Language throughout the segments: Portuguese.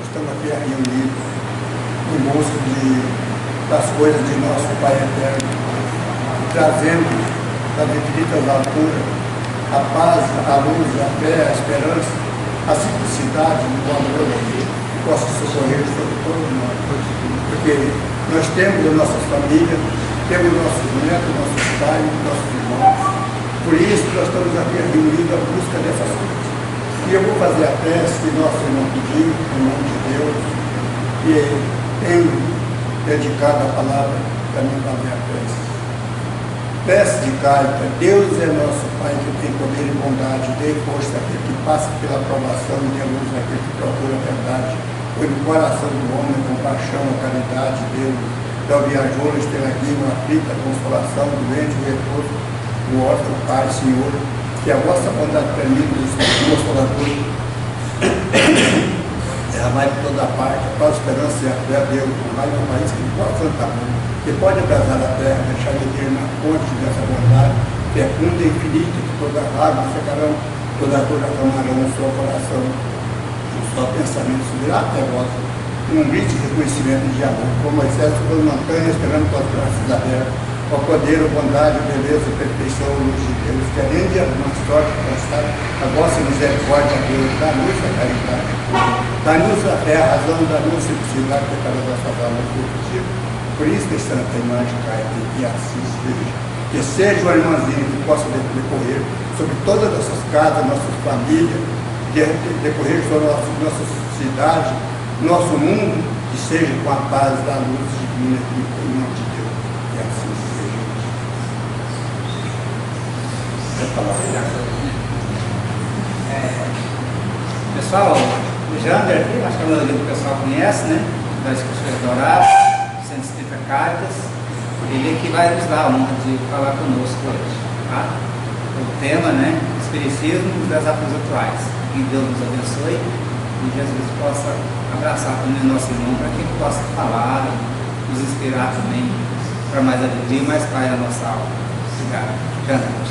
estamos aqui reunidos em busca das coisas de nosso Pai Eterno, trazendo das infinitas alturas a paz, a luz, a fé, a esperança, a simplicidade, o amor que possa socorrer sobre todos nós. Porque nós temos as nossas famílias, temos nossos netos, nossos pais, nossos irmãos. Por isso nós estamos aqui reunidos à busca dessas coisas. E eu vou fazer a prece que nosso irmão pediu, em nome de Deus, e tenho dedicado a palavra para mim fazer a prece. Prece de carta: Deus é nosso Pai que tem poder e bondade, dê força àquele que passa pela provação e dê luz àquele que procura a verdade. Põe no coração do homem a compaixão, a caridade, Deus. Dá o viajor, estrelaguinho, a aflita, a consolação, do doente, o repouso, o órfão, Pai, Senhor, que a vossa bondade permite os consoladores derramai por toda parte, a paz, a esperança e a fé a Deus, mais um país que possa cantar, que pode abrasar a terra, deixar de ter na fonte dessa bondade, fecunda e infinita, que toda água secarão, toda dor acalmarão o seu coração, o seu pensamento subirá até vós, um grito de reconhecimento de amor, como Moisés sobre a montanha, esperando com as braços abertos, ó poder, bondade, beleza, perfeição, luz de Deus, querendo e alguma sorte constar a vossa misericórdia, Deus, dá-nos a caridade, dá-nos a fé, a razão, dá-nos a simplicidade, que cada nossa alma foi. Por isso que Santa Imagem cai e assim seja. Que seja uma irmãzinha que possa decorrer sobre todas as nossas casas, nossas famílias, decorrer sobre a nossa cidade, nosso mundo, que seja com a paz da luz divina em nome de Deus. Que assim seja. Pessoal, o Jander aqui, acho que a maioria do pessoal conhece, né? Das Escrituras Douradas, 130 cartas. Ele é que vai nos dar a honra de falar conosco hoje, tá? O tema, né? Espiritismo e os desafios atuais. Que Deus nos abençoe e Jesus possa abraçar também o nosso irmão, para que ele possa falar, nos inspirar também para mais alegria e mais paz na nossa alma. Obrigado. Jander.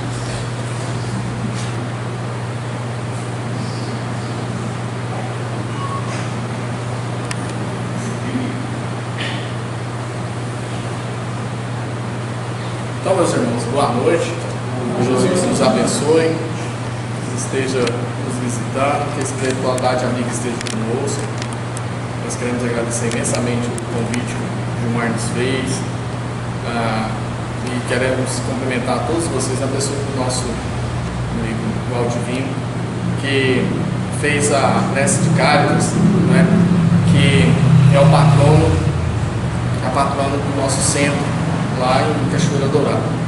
Então, meus irmãos, boa noite. Jesus nos abençoe, esteja nos visitando, que a espiritualidade amiga esteja conosco. Nós queremos agradecer imensamente o convite que o Gilmar nos fez e queremos cumprimentar todos vocês, a pessoa do nosso amigo Valdivino, que fez a prece de Cáritas, né, que é o patrono, a patrona do nosso centro lá em Cachoeira Dourada.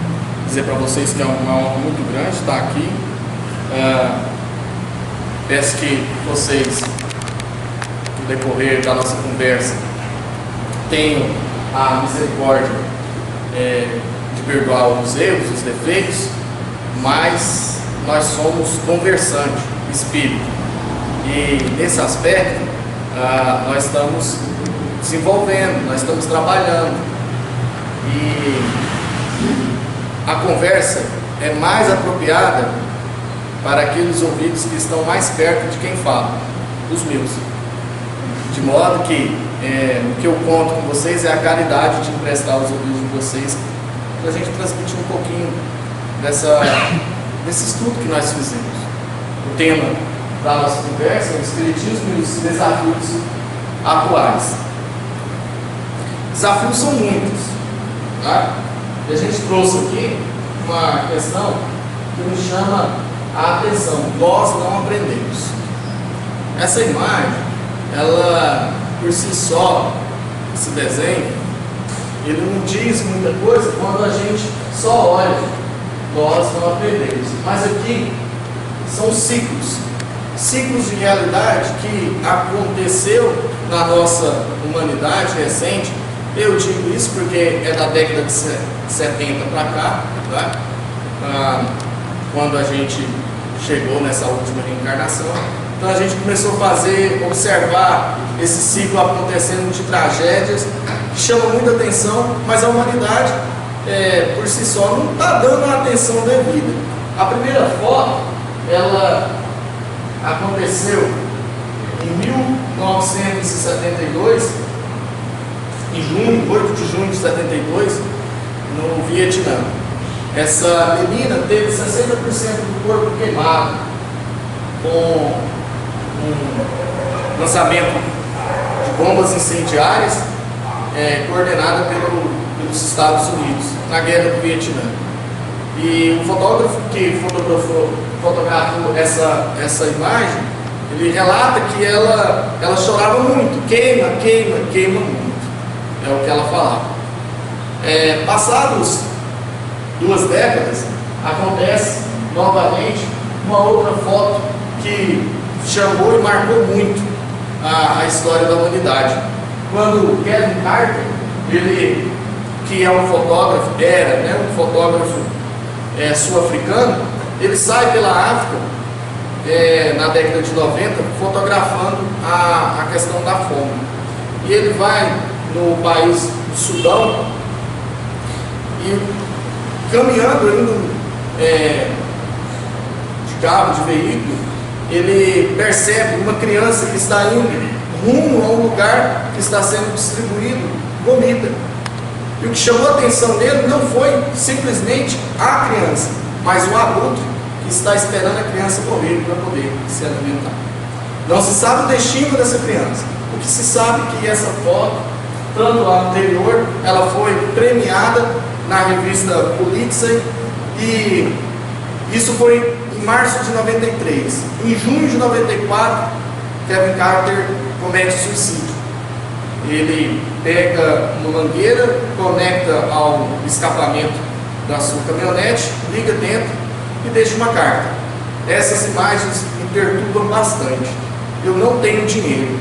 Dizer para vocês que é uma honra muito grande estar aqui. Peço que vocês, no decorrer da nossa conversa, tenham a misericórdia de perdoar os erros, os defeitos, mas nós somos conversantes, espírito, e nesse aspecto nós estamos desenvolvendo, nós estamos trabalhando. E a conversa é mais apropriada para aqueles ouvidos que estão mais perto de quem fala, os meus. De modo que o que eu conto com vocês é a caridade de emprestar os ouvidos de vocês para a gente transmitir um pouquinho desse estudo que nós fizemos. O tema da nossa conversa é o Espiritismo e os desafios atuais. Desafios são muitos. Tá? E a gente trouxe aqui uma questão que nos chama a atenção. Nós não aprendemos. Essa imagem, ela por si só, esse desenho, ele não diz muita coisa quando a gente só olha. Nós não aprendemos. Mas aqui são ciclos. Ciclos de realidade que aconteceu na nossa humanidade recente. Eu digo isso porque é da década de 70 para cá, tá? Quando a gente chegou nessa última reencarnação. Então a gente começou a observar esse ciclo acontecendo de tragédias que chamam muita atenção, mas a humanidade por si só não está dando a atenção devida. A primeira foto, ela aconteceu em 1972, em junho, 8 de junho de 72, no Vietnã. Essa menina teve 60% do corpo queimado com um lançamento de bombas incendiárias coordenada pelos Estados Unidos na guerra do Vietnã. E o fotógrafo que fotografou essa imagem, ele relata que ela chorava muito, queima muito. É o que ela falava. Passados 2 décadas, acontece novamente uma outra foto que chamou e marcou muito a história da humanidade. Quando Kevin Carter, ele, que é um fotógrafo, um fotógrafo sul-africano, ele sai pela África na década de 90 fotografando a questão da fome. E ele vai no país do Sudão e caminhando, indo de carro, de veículo, ele percebe uma criança que está indo rumo a um lugar que está sendo distribuído comida. E o que chamou a atenção dele não foi simplesmente a criança, mas o adulto que está esperando a criança morrer para poder se alimentar. Não se sabe o destino dessa criança. O que se sabe é que essa foto, tanto a anterior, ela foi premiada na revista Pulitzer, e isso foi em março de 93. Em junho de 94, Kevin Carter comete suicídio. Ele pega uma mangueira, conecta ao escapamento da sua caminhonete, liga dentro e deixa uma carta. Essas imagens me perturbam bastante. Eu não tenho dinheiro,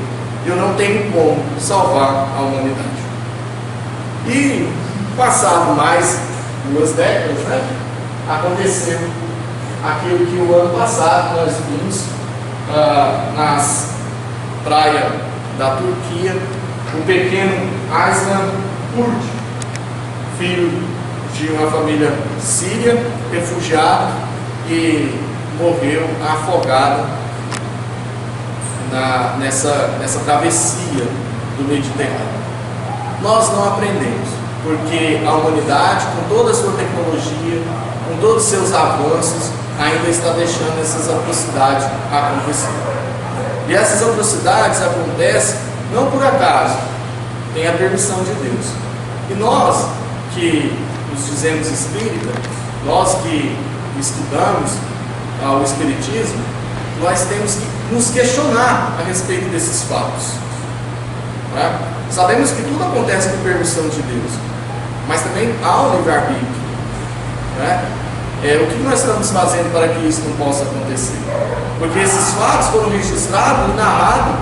eu não tenho como salvar a humanidade. E passado mais 2 décadas, aconteceu aquilo que o ano passado nós vimos nas praias da Turquia, o pequeno Arslan Kurd, filho de uma família síria, refugiado, e morreu afogado nessa travessia do Mediterrâneo. Nós não aprendemos, porque a humanidade, com toda a sua tecnologia, com todos os seus avanços, ainda está deixando essas atrocidades acontecer. E essas atrocidades acontecem não por acaso, tem a permissão de Deus. E nós que nos dizemos espírita, nós que estudamos o espiritismo, nós temos que nos questionar a respeito desses fatos. Sabemos que tudo acontece por permissão de Deus, mas também há um livre-arbítrio. O que nós estamos fazendo para que isso não possa acontecer? Porque esses fatos foram registrados e narrados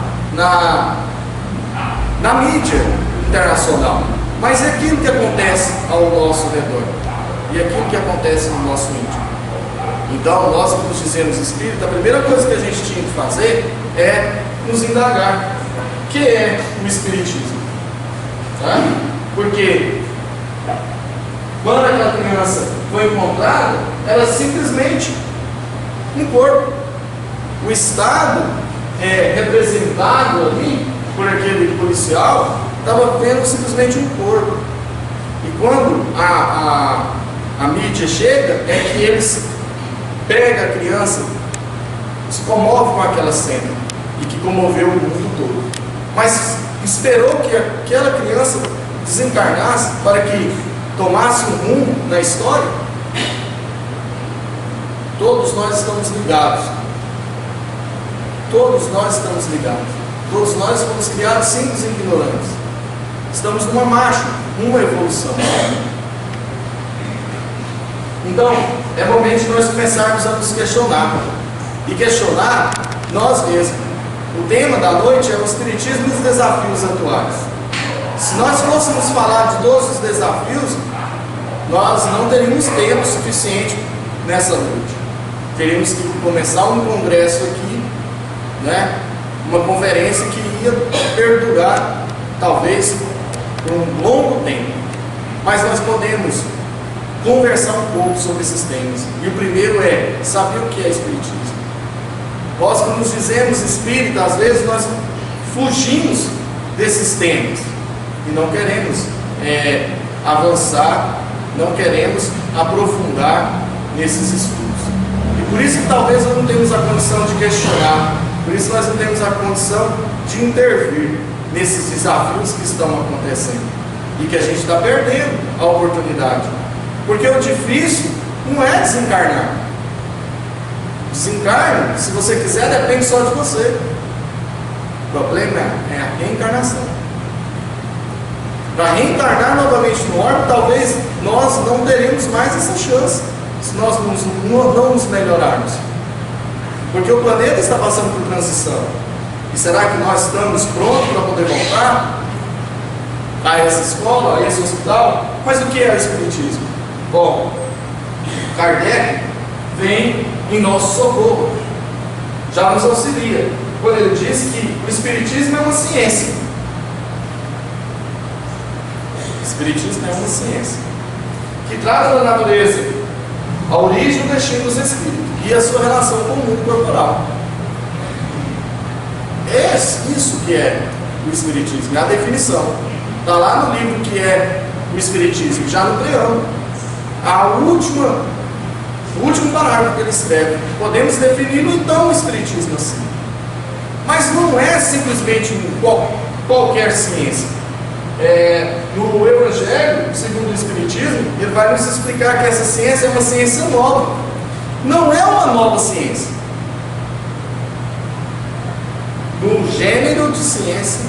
na mídia internacional. Mas é aquilo que acontece ao nosso redor, e aquilo que acontece no nosso íntimo. Então, nós que nos dizemos espírita, a primeira coisa que a gente tinha que fazer é nos indagar o que é o espiritismo. Porque quando aquela criança foi encontrada, era simplesmente um corpo. O Estado representado ali por aquele policial estava vendo simplesmente um corpo. E quando a mídia chega, é que eles pegam a criança, se comove com aquela cena, e que comoveu o mundo todo. Mas esperou que aquela criança desencarnasse para que tomasse um rumo na história. Todos nós estamos ligados. Todos nós estamos ligados. Todos nós fomos criados simples e ignorantes. Estamos numa marcha, numa evolução. Então, é momento de nós começarmos a nos questionar. E questionar nós mesmos. O tema da noite é o espiritismo e os desafios atuais. Se nós fôssemos falar de todos os desafios, nós não teríamos tempo suficiente nessa noite. Teríamos que começar um congresso aqui, uma conferência que ia perdurar, talvez, por um longo tempo. Mas nós podemos conversar um pouco sobre esses temas. E o primeiro é saber o que é espiritismo. Nós que nos dizemos espírita, às vezes nós fugimos desses temas e não queremos avançar, não queremos aprofundar nesses estudos. E por isso que talvez nós não temos a condição de questionar, por isso nós não temos a condição de intervir nesses desafios que estão acontecendo e que a gente está perdendo a oportunidade. Porque o difícil não é desencarnar. Desencarno, se você quiser, depende só de você. O problema é a reencarnação. Para reencarnar novamente no orbe, talvez nós não teremos mais essa chance se nós não nos melhorarmos. Porque o planeta está passando por transição. E será que nós estamos prontos para poder voltar a essa escola, a esse hospital? Mas o que é o Espiritismo? Bom, Kardec vem em nosso socorro, já nos auxilia, quando ele diz que o Espiritismo é uma ciência. O Espiritismo é uma ciência que trata da natureza, a origem e o destino dos espíritos e a sua relação com o mundo corporal. É isso que é o Espiritismo, é a definição. Está lá no livro que é o Espiritismo, já no preâmbulo. O último parágrafo que ele escreve. Podemos definir então o Espiritismo assim. Mas não é simplesmente qualquer ciência. No Evangelho, segundo o Espiritismo, ele vai nos explicar que essa ciência é uma ciência nova. Não é uma nova ciência. No gênero de ciência,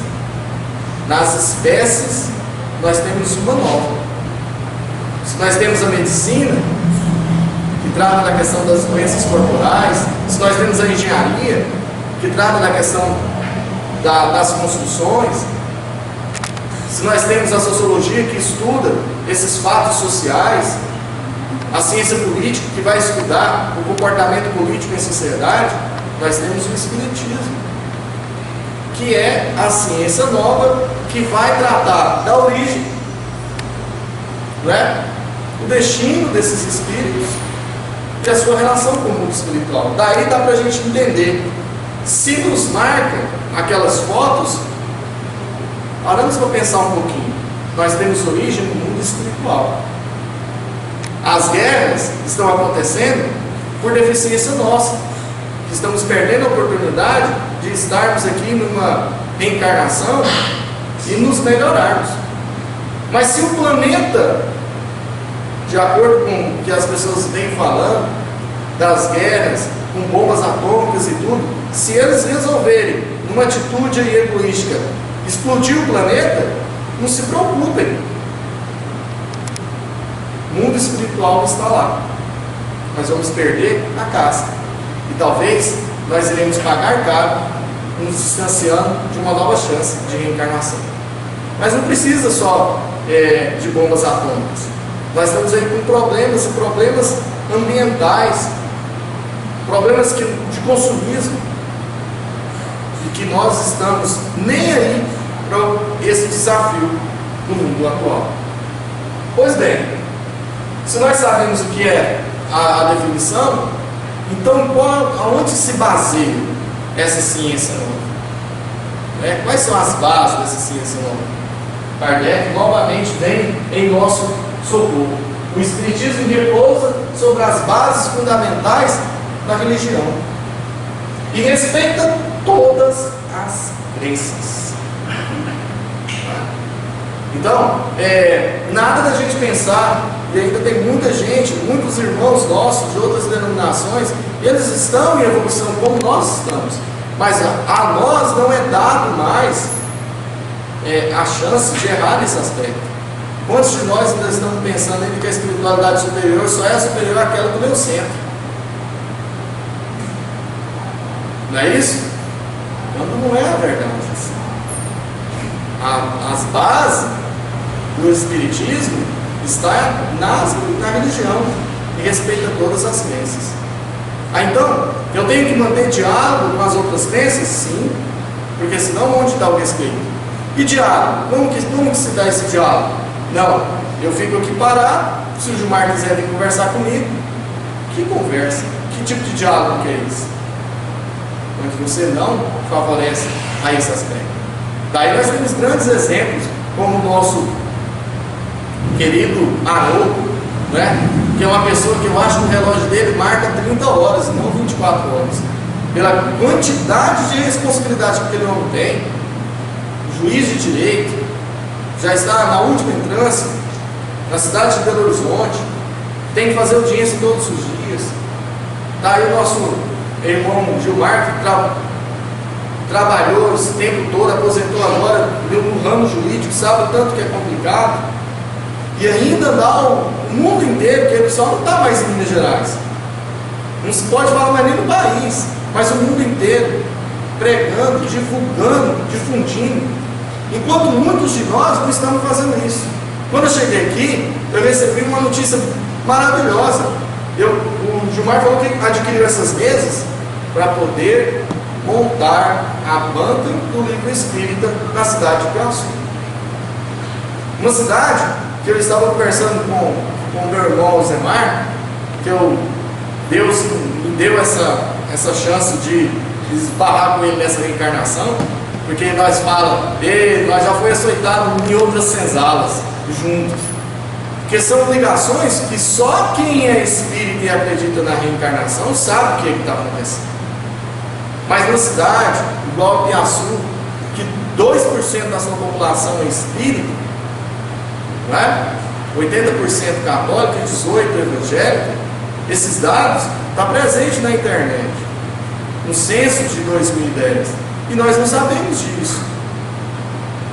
nas espécies, nós temos uma nova. Se nós temos a medicina, que trata da questão das doenças corporais, se nós temos a engenharia, que trata da questão das construções, se nós temos a sociologia, que estuda esses fatos sociais, a ciência política, que vai estudar o comportamento político em sociedade, nós temos o Espiritismo, que é a ciência nova, que vai tratar da origem, não é? O destino desses espíritos e a sua relação com o mundo espiritual. Daí dá para a gente entender. Se nos marca aquelas fotos, paramos para pensar um pouquinho. Nós temos origem no mundo espiritual. As guerras estão acontecendo por deficiência nossa. Estamos perdendo a oportunidade de estarmos aqui numa reencarnação e nos melhorarmos. Mas se o planeta, de acordo com o que as pessoas vêm falando, das guerras, com bombas atômicas e tudo, se eles resolverem, numa atitude egoística, explodir o planeta, não se preocupem. O mundo espiritual está lá. Nós vamos perder a casca. E talvez nós iremos pagar caro, nos distanciando de uma nova chance de reencarnação. Mas não precisa só de bombas atômicas. Nós estamos aí com problemas ambientais, problemas de consumismo, e que nós estamos nem aí para esse desafio do mundo atual. Pois bem, se nós sabemos o que é a definição, então aonde se baseia essa ciência nova? Quais são as bases dessa ciência nova? Kardec novamente vem em nosso socorro. O Espiritismo repousa sobre as bases fundamentais da religião e respeita todas as crenças. Então, nada da gente pensar, e ainda tem muita gente, muitos irmãos nossos de outras denominações, eles estão em evolução como nós estamos, mas a nós não é dado mais a chance de errar nesse aspecto. Quantos de nós ainda estamos pensando ainda que a espiritualidade superior só é superior àquela do meu centro? Não é isso? Quando não é a verdade. As bases do Espiritismo estão na religião e respeita todas as crenças. Então, eu tenho que manter diálogo com as outras crenças? Sim, porque senão onde está o respeito? E diálogo? Como que se dá esse diálogo? Não, eu fico aqui parado, se o Gilmar quiser vir conversar comigo, que conversa? Que tipo de diálogo que é isso? Mas você não favorece a esse aspecto. Daí nós temos grandes exemplos, como o nosso querido Haroldo, né? Que é uma pessoa que eu acho que o relógio dele marca 30 horas, não 24 horas. Pela quantidade de responsabilidade que aquele homem tem, juiz de direito, já está na última entrância, na cidade de Belo Horizonte, tem que fazer audiência todos os dias. Daí o nosso irmão Gilmar, que trabalhou esse tempo todo, aposentou agora, no ramo jurídico, sabe o tanto que é complicado, e ainda dá o mundo inteiro, porque ele só não está mais em Minas Gerais, não se pode falar mais nem no país, mas o mundo inteiro, pregando, divulgando, difundindo, enquanto muitos de nós não estamos fazendo isso. Quando eu cheguei aqui, eu recebi uma notícia maravilhosa. O Gilmar falou que adquiriu essas mesas para poder montar a banca do livro espírita na cidade de Piaçu. Uma cidade que eu estava conversando com o meu irmão Zemar, que Deus me deu essa chance de esbarrar com ele nessa reencarnação, porque nós falamos, nós já foi açoitado em outras senzalas juntos. Porque são ligações que só quem é espírita e acredita na reencarnação sabe o que está acontecendo. Mas na cidade, igual a Piaçu, que 2% da sua população é espírita, não é? 80% católica e 18% evangélica, esses dados estão presentes na internet, no censo de 2010, e nós não sabemos disso.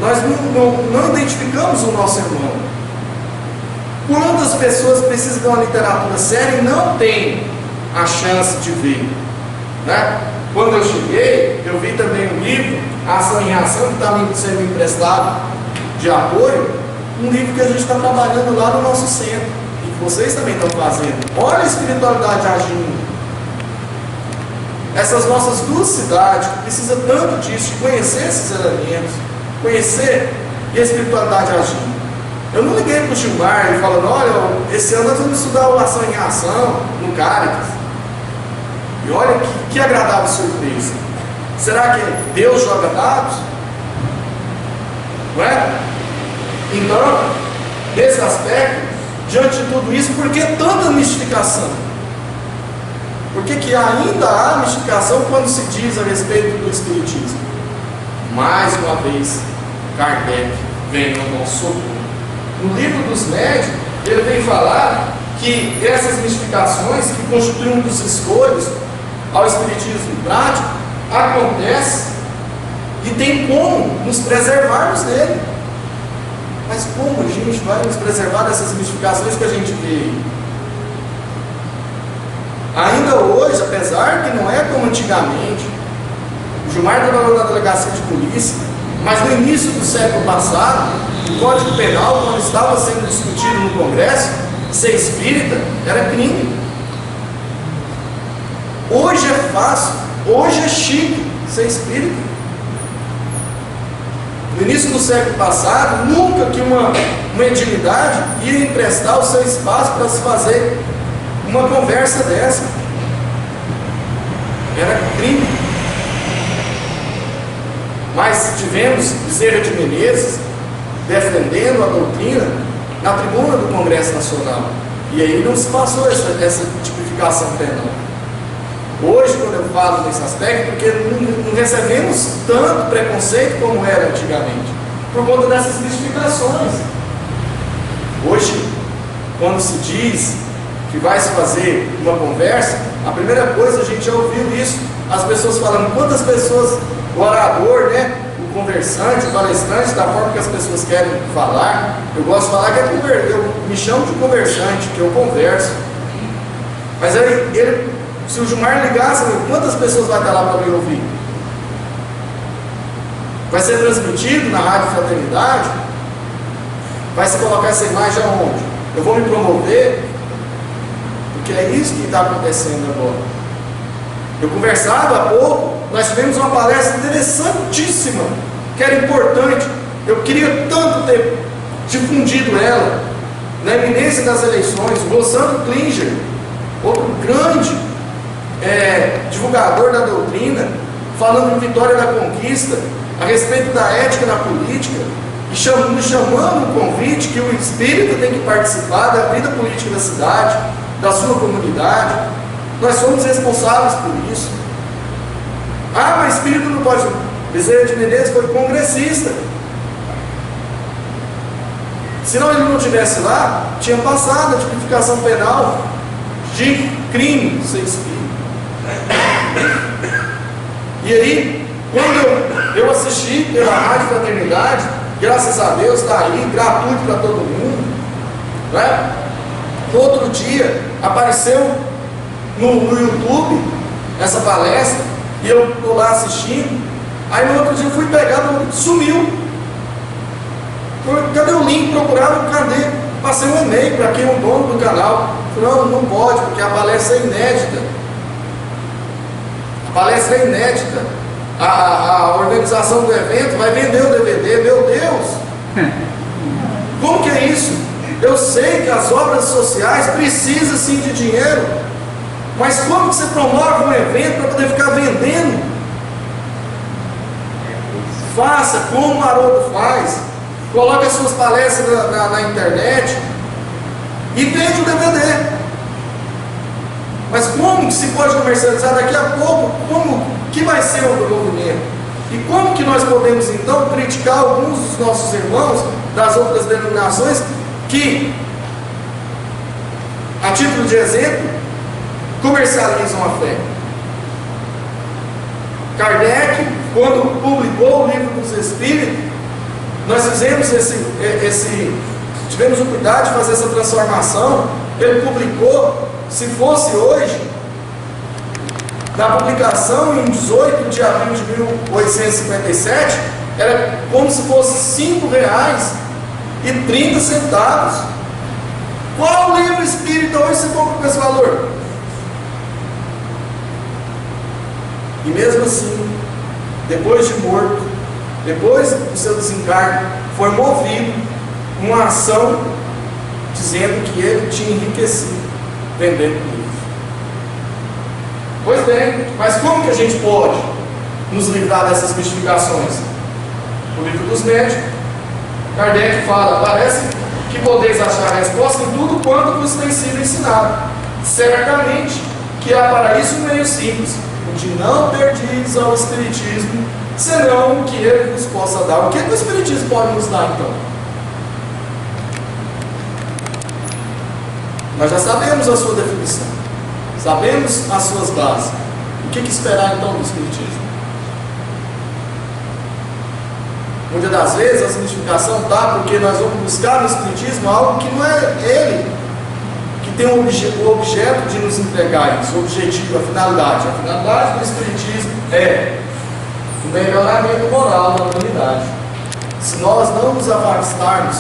Nós não identificamos o nosso irmão. Quantas pessoas precisam de uma literatura séria e não têm a chance de ver, né? Quando eu cheguei, eu vi também um livro, Ação em Ação, que está sendo emprestado de apoio, um livro que a gente está trabalhando lá no nosso centro, e que vocês também estão fazendo. Olha a espiritualidade agindo. Essas nossas duas cidades, que precisam tanto disso, de conhecer esses elementos, conhecer e a espiritualidade agindo. Eu não liguei para o Gilmar e falando, olha, esse ano nós vamos estudar o Ação em Ação no Caritas. E olha que agradável surpresa. Será que Deus joga dados? Não é? Então, nesse aspecto, diante de tudo isso, por que tanta mistificação? Por que ainda há mistificação quando se diz a respeito do Espiritismo? Mais uma vez, Kardec vem ao nosso socorro. No livro dos médiuns, ele vem falar que essas mistificações, que constituem um dos escolhos ao Espiritismo prático, acontece e tem como nos preservarmos dele. Mas como a gente vai nos preservar dessas mistificações que a gente vê? Ainda hoje, apesar que não é como antigamente, o Gilmar trabalhou na delegacia de polícia, mas no início do século passado, o Código Penal, quando estava sendo discutido no Congresso, ser espírita era crime. Hoje é fácil, hoje é chique ser espírita. No início do século passado, nunca que uma mediunidade ia emprestar o seu espaço para se fazer uma conversa dessa. Era crime. Mas tivemos Bezerra de Menezes defendendo a doutrina na tribuna do Congresso Nacional. E aí não se passou essa tipificação penal. Hoje, quando eu falo nesse aspecto, porque não recebemos tanto preconceito como era antigamente, por conta dessas mistificações. Hoje, quando se diz que vai se fazer uma conversa, a primeira coisa, a gente já ouviu isso, as pessoas falando, quantas pessoas, o orador, né, o conversante, o palestrante, da forma que as pessoas querem falar, eu gosto de falar que eu me chamo de conversante, que eu converso. Mas aí, se o Gilmar ligasse, quantas pessoas vai estar lá para me ouvir? Vai ser transmitido na Rádio Fraternidade? Vai se colocar essa imagem aonde? Eu vou me promover? Porque é isso que está acontecendo agora. Eu conversava há pouco, nós tivemos uma palestra interessantíssima, que era importante. Eu queria tanto ter difundido ela, na iminência das eleições. O Rossandro Klinger, outro grande divulgador da doutrina, falando em Vitória da Conquista, a respeito da ética na política, e nos chamando um convite que o espírito tem que participar da vida política da cidade, da sua comunidade. Nós somos responsáveis por isso. Ah, mas espírito não pode. Bezerra de Menezes foi congressista. Se não ele não estivesse lá, tinha passado a tipificação penal de crime ser espírito. E aí, quando eu assisti pela Rádio Fraternidade, graças a Deus está aí, gratuito para todo mundo, né? No outro dia apareceu no YouTube essa palestra, e eu estou lá assistindo. Aí no outro dia eu fui pegar, sumiu. Cadê o link? Procuraram, cadê? Passei um e-mail para quem é o dono do canal. Falei, não pode, porque a palestra é inédita. A palestra é inédita. A organização do evento vai vender o DVD. Meu Deus! Como que é isso? Eu sei que as obras sociais precisam sim de dinheiro, mas como que você promove um evento para poder ficar vendendo? Faça como o Haroldo faz. Coloque as suas palestras na internet e vende o DVD. Mas como que se pode comercializar daqui a pouco? Como que vai ser o movimento? E como que nós podemos então criticar alguns dos nossos irmãos das outras denominações que, a título de exemplo, comercializam a fé? Kardec, quando publicou o Livro dos Espíritos, nós fizemos tivemos o cuidado de fazer essa transformação. Ele publicou, se fosse hoje, na publicação em 18 de abril de 1857, era como se fosse R$5,30. Qual livro espírita hoje você compra com esse valor? E mesmo assim, depois de morto, depois do seu desencargo, foi movido uma ação dizendo que ele tinha enriquecido vendendo o livro. Pois bem, mas como que a gente pode nos livrar dessas mistificações? O Livro dos Médiuns, Kardec fala: parece que podeis achar a resposta em tudo quanto vos tem sido ensinado. Certamente que há para isso um meio simples, o de não perdides ao Espiritismo, senão o que ele nos possa dar. O que o Espiritismo pode nos dar então? Nós já sabemos a sua definição, sabemos as suas bases. O que esperar então do Espiritismo? Muitas das vezes a significação está porque nós vamos buscar no Espiritismo algo que não é ele que tem o objeto de nos entregar isso, o objetivo, a finalidade. A finalidade do Espiritismo é o melhoramento moral da humanidade. Se nós não nos afastarmos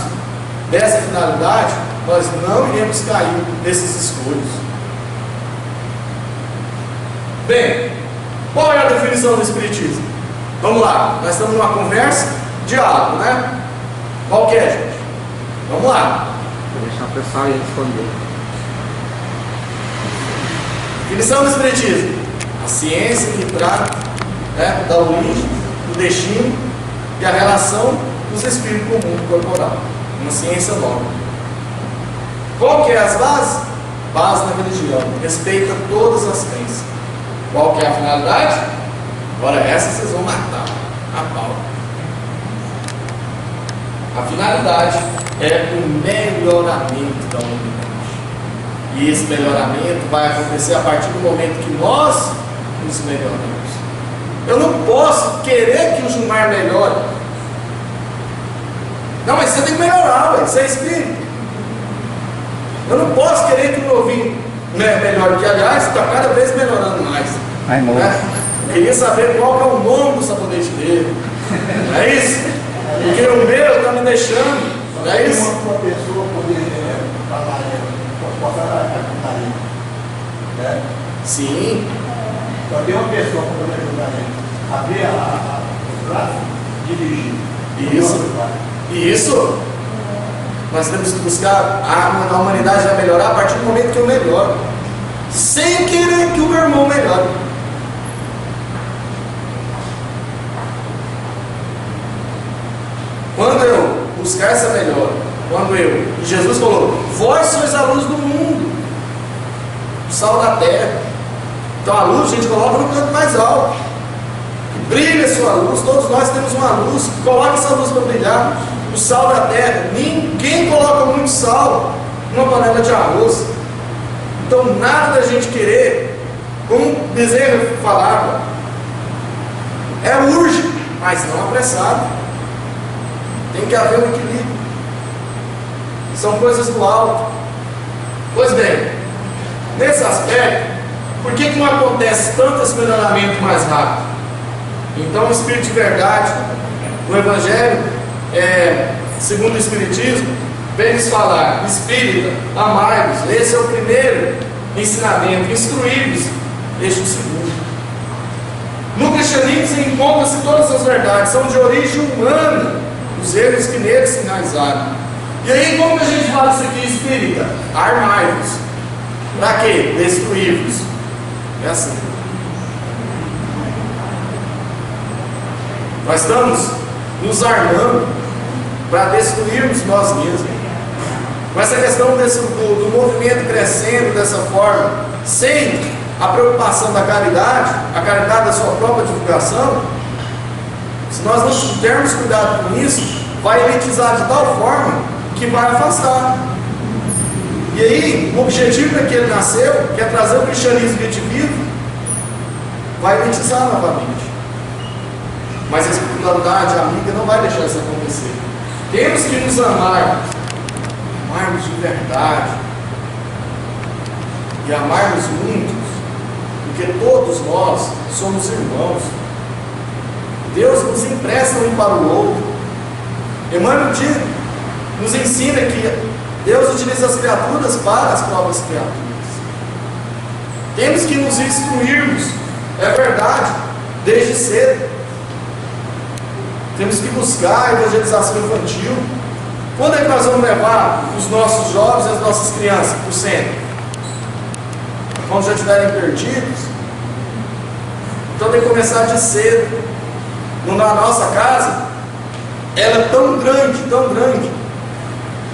dessa finalidade, nós não iremos cair nesses escolhos. Bem, qual é a definição do Espiritismo? Vamos lá, nós estamos numa conversa, diálogo, né? Qual que é, gente? Vamos lá. Vou deixar o pessoal aí responder. Definição do Espiritismo: a ciência que trata, né, da origem, do destino e a relação dos espíritos com o mundo corporal. Uma ciência nova. Qual que é as bases? Base na religião, respeita todas as crenças. Qual que é a finalidade? Agora essa vocês vão matar a pau. A finalidade é o melhoramento da humanidade. E esse melhoramento vai acontecer a partir do momento que nós nos melhoramos. Eu não posso querer que o Gilmar melhore. Não, mas você tem que melhorar, ué, você é espírito. Eu não posso querer que o novinho melhore, que aliás está cada vez melhorando mais. Ai, né? Eu queria saber qual que é o nome do sabonete dele. Não é isso? Porque o meu está me deixando. Não é isso? Uma pessoa poder falar, possa ajudar, né? Sim. Só tem uma pessoa para poder ajudar ele. Abrir o braço, dirigir. Isso. Nós temos que buscar, a humanidade vai melhorar a partir do momento que eu melhoro, sem querer que o meu irmão melhore. buscar essa melhora. Quando e Jesus falou: vós sois a luz do mundo, o sal da terra. Então a luz a gente coloca no canto mais alto, brilha a sua luz. Todos nós temos uma luz, coloque essa luz para brilhar. O sal da terra, ninguém coloca muito sal numa panela de arroz. Então nada da gente querer, como Bezerra falava, é urgente, mas não apressado. Tem que haver um equilíbrio. São coisas do alto. Pois bem, nesse aspecto, por que não acontece tanto esse melhoramento mais rápido? Então o Espírito de verdade, o Evangelho, segundo o Espiritismo, vem nos falar: espírita, amai-vos. Esse é o primeiro ensinamento. Instruí-vos, este é o segundo. No cristianismo encontram-se todas as verdades, são de origem humana, os erros que neles se enraizaram. E aí, como que a gente fala isso aqui, espírita? Armai-vos. Para quê? Destruí-vos. É assim. Nós estamos nos armando para destruirmos nós mesmos. Com essa questão do movimento crescendo dessa forma, sem a preocupação da caridade, a caridade da sua própria divulgação, se nós não tivermos cuidado com isso, vai elitizar de tal forma que vai afastar. E aí, o objetivo para que ele nasceu, que é trazer o cristianismo redivivo, vai elitizar novamente. Mas a espiritualidade amiga não vai deixar isso acontecer. Temos que nos amar, amarmos de verdade, e amarmos muitos, porque todos nós somos irmãos. Deus nos empresta um para o outro. Emmanuel nos ensina que Deus utiliza as criaturas para as próprias criaturas. Temos que nos instruirmos, é verdade, desde cedo. Temos que buscar a evangelização infantil. Quando é que nós vamos levar os nossos jovens e as nossas crianças para o centro? Quando já estiverem perdidos? Então tem que começar de cedo. Na nossa casa, ela é tão grande,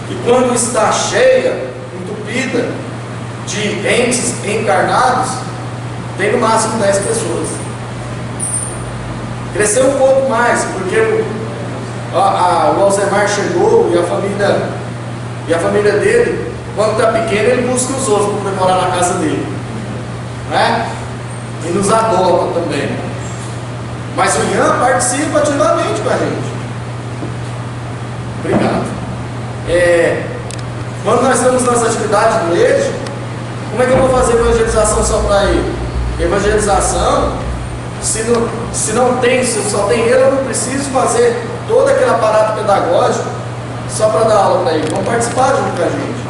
que quando está cheia, entupida de entes encarnados, tem no máximo 10 pessoas. Cresceu um pouco mais, porque o Alzheimer chegou e a família dele, quando está pequeno, ele busca os outros para morar na casa dele, né? E nos adota também. Mas o Ian participa ativamente com a gente. Obrigado. Quando nós estamos nas atividades do EJA, como é que eu vou fazer evangelização só para ele? Evangelização, se só tem ele, eu não preciso fazer todo aquele aparato pedagógico só para dar aula para ele. Vão participar junto com a gente.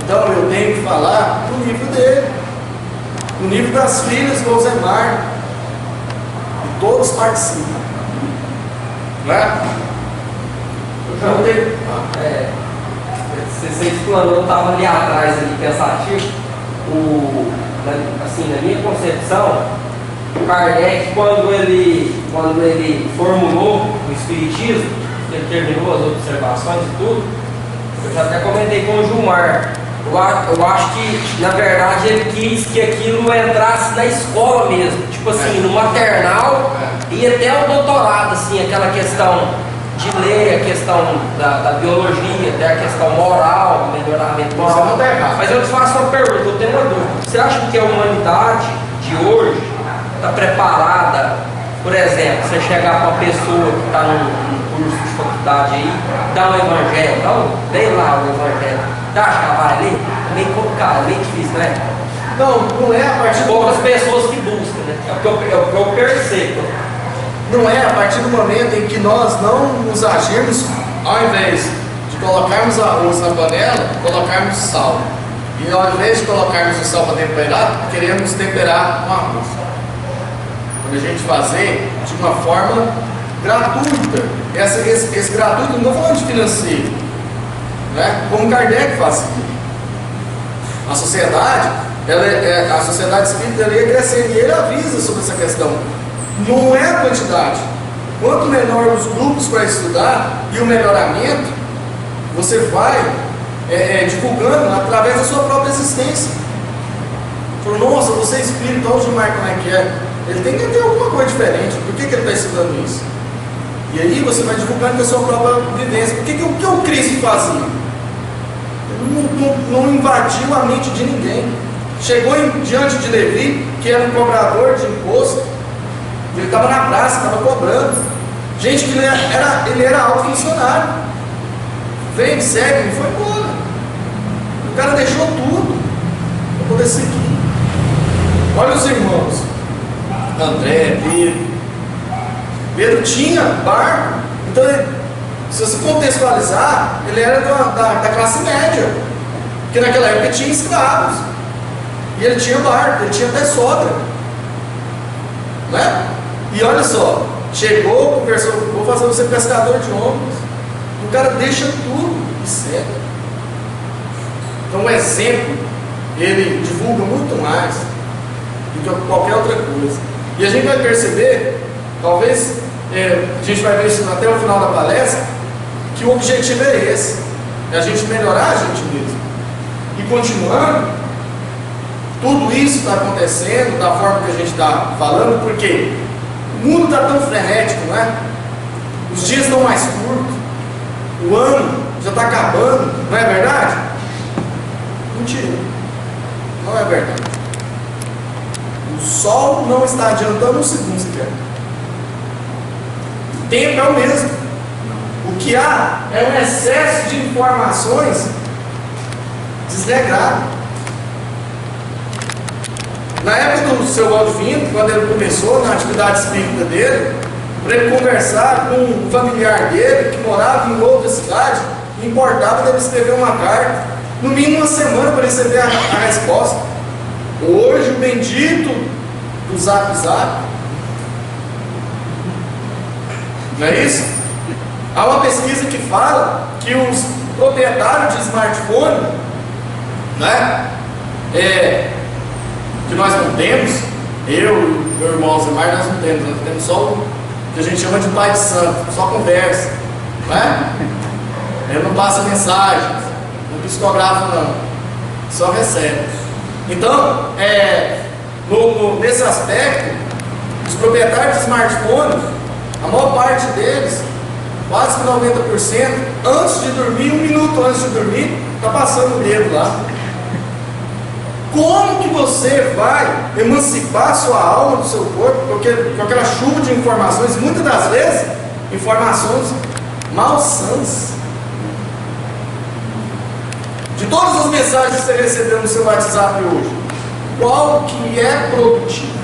Então eu tenho que falar no nível dele, no nível das filhas do Alzheimer. E todos participam. Não é? Você explanou, eu estava ali atrás, ali, pensativo. Na minha concepção, o Kardec, quando ele formulou o Espiritismo, ele terminou as observações e tudo, eu já até comentei com o Gilmar. Eu acho que, na verdade, ele quis que aquilo entrasse na escola mesmo, tipo assim, no maternal e até o doutorado, assim, aquela questão de ler, a questão da biologia, até a questão moral, melhoramento moral. Mas eu te faço uma pergunta, eu tenho uma dúvida. Você acha que a humanidade de hoje está preparada, por exemplo, você chegar para uma pessoa que está num curso de faculdade aí, dá um evangelho, vem lá o evangelho, você acha que ela vai ler? Meio complicado, meio difícil, né? Não é a partir poucas pessoas que buscam, né? É o que eu percebo. Não é a partir do momento em que nós não nos agirmos, ao invés de colocarmos arroz na panela, colocarmos sal. E ao invés de colocarmos o sal para temperar, queremos temperar com arroz. Quando a gente fazer de uma forma gratuita, esse gratuito, não estou falando de financeiro, né? Como Kardec fazia. A sociedade, a sociedade espírita ia crescendo e ele avisa sobre essa questão. Não é a quantidade. Quanto menor os grupos para estudar e o melhoramento, você vai divulgando através da sua própria existência. Falou, nossa, você é espírito, olha o Gilmar como é que é. Ele tem que ter alguma coisa diferente. Por que ele está estudando isso? E aí você vai divulgando com a sua própria vivência. O que o Cristo fazia? Ele não invadiu a mente de ninguém. Chegou diante de Levi, que era um cobrador de imposto. Ele estava na praça, estava cobrando. Gente que ele era alto funcionário. Vem, segue, e foi embora. O cara deixou tudo para poder seguir. Olha os irmãos. André, Pedro tinha barco. Então, se você contextualizar, ele era da classe média. Porque naquela época tinha escravos. E ele tinha barco, ele tinha até sogra. Né? E olha só, chegou, conversou, vou fazer você pescador de homens. O cara deixa tudo e segue. Então o exemplo, ele divulga muito mais do que qualquer outra coisa. E a gente vai perceber, talvez, a gente vai ver isso até o final da palestra, que o objetivo é esse, é a gente melhorar a gente mesmo. E continuando, tudo isso está acontecendo da forma que a gente está falando, porque o mundo está tão frenético, não é? Os dias estão mais curtos, o ano já está acabando, não é verdade? Mentira, não é verdade. O sol não está adiantando um segundo sequer. O tempo é o mesmo. O que há é um excesso de informações desregrado. Na época do seu Valdivino, quando ele começou na atividade espírita dele, para ele conversar com um familiar dele que morava em outra cidade, importava dele escrever uma carta, no mínimo uma semana para receber a resposta. Hoje, o bendito do Zap Zap, não é isso? Há uma pesquisa que fala que os proprietários de smartphone, né, que nós não temos, eu e meu irmão Zimar, nós temos só o que a gente chama de pai de santo, só conversa, né? Ele não passa mensagens, não psicografa não, só recebe. Então, nesse aspecto, os proprietários de smartphone, a maior parte deles, quase 90%, antes de dormir, 1 minuto antes de dormir, está passando o dedo lá. Como que você vai emancipar sua alma do seu corpo com aquela chuva de informações, muitas das vezes, informações malsãs? De todas as mensagens que você recebeu no seu WhatsApp hoje, qual que é produtivo?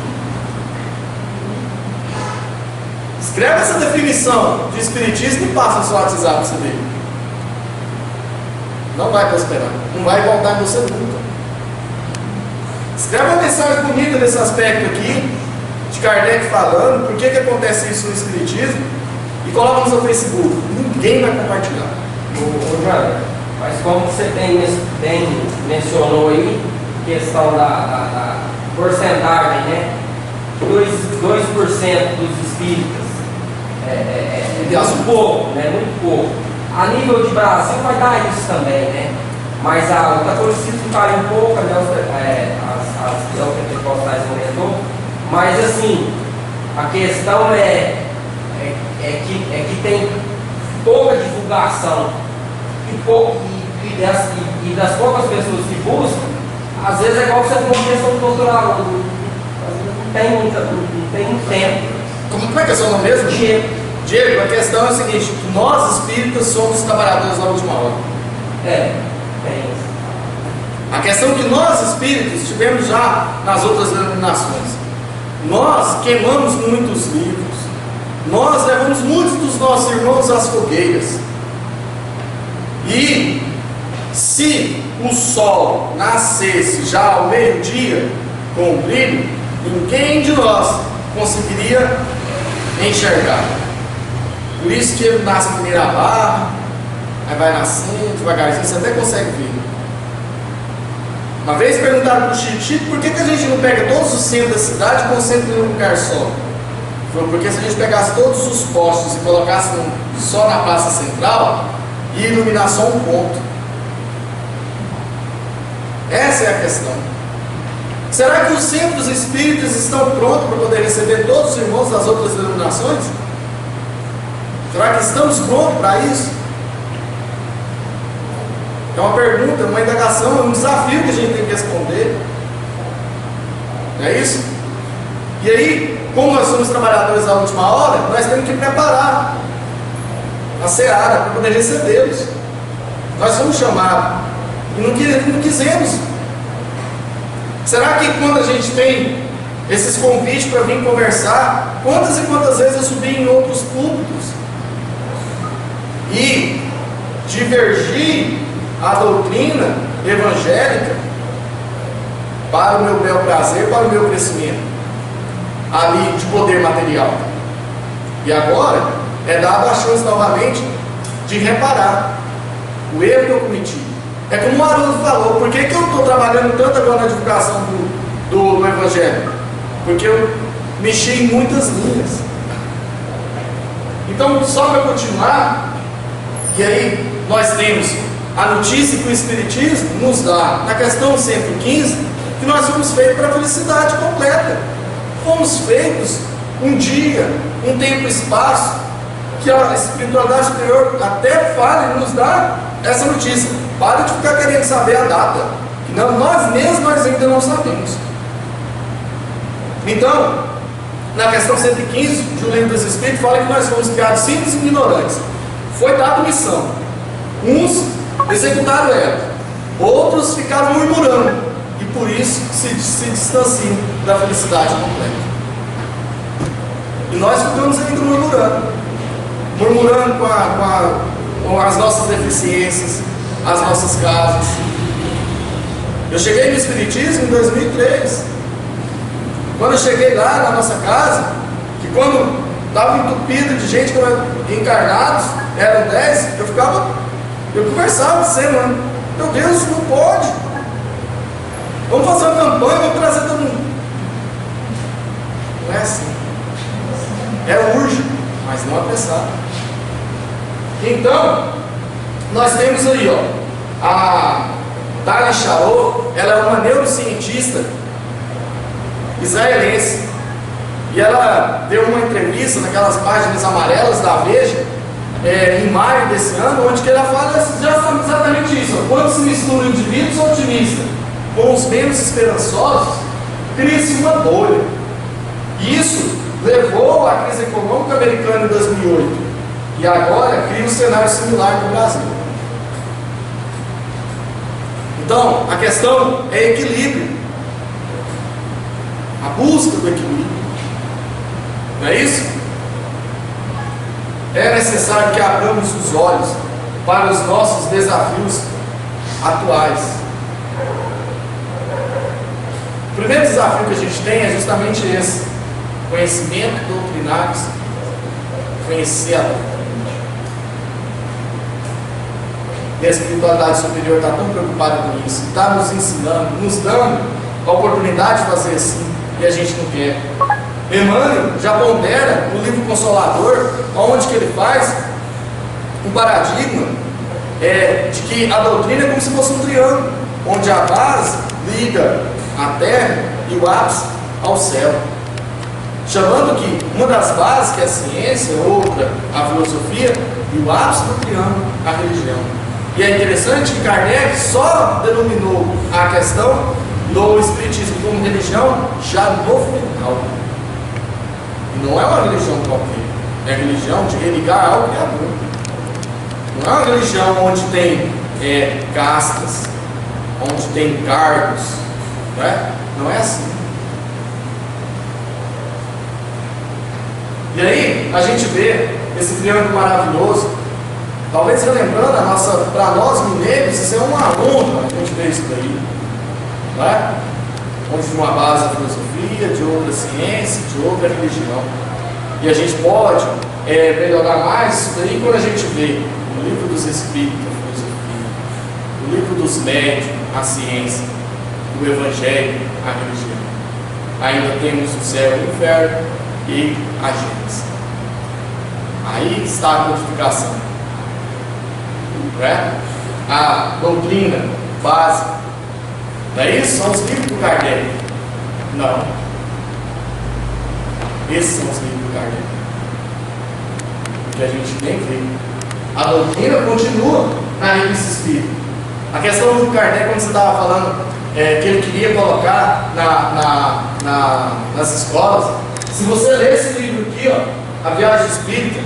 Escreve essa definição de espiritismo e passa no seu WhatsApp para você ver. Não vai prosperar, não vai voltar em você nunca. Escreve uma mensagem bonita nesse aspecto aqui, de Kardec falando, por que acontece isso no Espiritismo, e coloca no seu Facebook. Ninguém vai compartilhar. Ô Jair, mas como você bem mencionou aí, questão da porcentagem, né? 2% dos espíritas é muito pouco, né? Muito pouco. A nível de Brasil vai dar isso também, né? Mas o catolicismo caiu um pouco, as pentecostais aumentou, mas assim, a questão é que tem pouca divulgação e das poucas pessoas que buscam, às vezes é igual você tem uma questão doutoral, não tem muito tempo. Como é que é seu nome mesmo? Diego, a questão é a seguinte: nós espíritas somos trabalhadores da última hora. A questão que nós espíritos tivemos já nas outras denominações, nós queimamos muitos livros, nós levamos muitos dos nossos irmãos às fogueiras, e se o sol nascesse já ao meio-dia com brilho, ninguém de nós conseguiria enxergar. Por isso que ele nasce em primeira barra, aí vai nascendo devagarzinho, você até consegue ver. Uma vez perguntaram para o Chico, por que a gente não pega todos os centros da cidade e concentra em um lugar só? Ele falou, porque se a gente pegasse todos os postos e colocasse só na praça central, e iluminar só um ponto. Essa é a questão. Será que os centros espíritas estão prontos para poder receber todos os irmãos das outras denominações? Será que estamos prontos para isso? É uma pergunta, uma indagação, é um desafio que a gente tem que responder. Não é isso? E aí, como nós somos trabalhadores da última hora, nós temos que preparar a seara para poder recebê-los. Nós somos chamados e não quisemos. Será que quando a gente tem esses convites para vir conversar, quantas e quantas vezes eu subi em outros púlpitos e divergi a doutrina evangélica para o meu bel prazer, para o meu crescimento ali de poder material? E agora é dado a chance novamente de reparar o erro que eu cometi. É como o Haroldo falou: por que eu estou trabalhando tanto agora na divulgação do Evangelho? Porque eu mexi em muitas linhas. Então, só para continuar, e aí nós temos a notícia que o Espiritismo nos dá na questão 115, que nós fomos feitos para a felicidade completa. Fomos feitos um dia, um tempo e espaço, que a espiritualidade superior até fala e nos dá essa notícia. Para de ficar querendo saber a data, que nós mesmos ainda não sabemos. Então, na questão 115 de O Livro dos Espíritos, fala que nós fomos criados simples e ignorantes. Foi dada missão. Uns executaram ela, outros ficaram murmurando, e por isso se distanciam da felicidade completa. E nós ficamos ainda murmurando com as nossas deficiências, as nossas casas. Eu cheguei no Espiritismo em 2003. Quando eu cheguei lá na nossa casa, que quando estava entupido de gente encarnados, eram 10, eu conversava com você, mano. Meu Deus, não pode. Vamos fazer uma campanha, vamos trazer todo mundo. Não é assim. É urgente, mas não apressado. Então, nós temos aí, ó, a Tali Charot. Ela é uma neurocientista israelense, e ela deu uma entrevista naquelas páginas amarelas da Veja, em maio desse ano, onde que ela fala exatamente isso, ó. Quando se misturam indivíduos otimistas com os menos esperançosos, cria-se uma bolha. E isso levou à crise econômica americana em 2008, e agora cria um cenário similar no Brasil. Então, a questão é equilíbrio, a busca do equilíbrio. Não é isso? É necessário que abramos os olhos para os nossos desafios atuais. O primeiro desafio que a gente tem é justamente esse: conhecimento doutrinário, conhecer a doutrina. E a espiritualidade superior está tão preocupada com isso, está nos ensinando, nos dando a oportunidade de fazer assim, e a gente não quer. Emmanuel já pondera no livro Consolador, onde que ele faz um paradigma de que a doutrina é como se fosse um triângulo, onde a base liga a terra e o ápice ao céu, chamando que uma das bases, que é a ciência, outra a filosofia, e o ápice do triângulo, a religião. E é interessante que Kardec só denominou a questão do Espiritismo como religião já no final. E não é uma religião qualquer, é a religião de religar ao Criador. Não é uma religião onde tem castas, onde tem cargos, não é assim. E aí a gente vê esse triângulo maravilhoso, talvez relembrando para nós mineiros, isso é uma honra a gente ver isso daí, não é? Onde de uma base a filosofia, de outra ciência, de outra religião. E a gente pode melhorar mais isso daí quando a gente vê no livro dos Espíritos a filosofia, no livro dos médiuns a ciência, no Evangelho a religião. Ainda temos o céu e o inferno e a Gênesis. Aí está a codificação. não é? A doutrina básica. Não é isso? São os livros do Kardec. Não. Esses são os livros do Kardec. Que a gente nem vê. A doutrina continua na revista espírita. A questão do Kardec, quando você estava falando que ele queria colocar nas escolas, se você ler esse livro aqui, ó, A Viagem Espírita,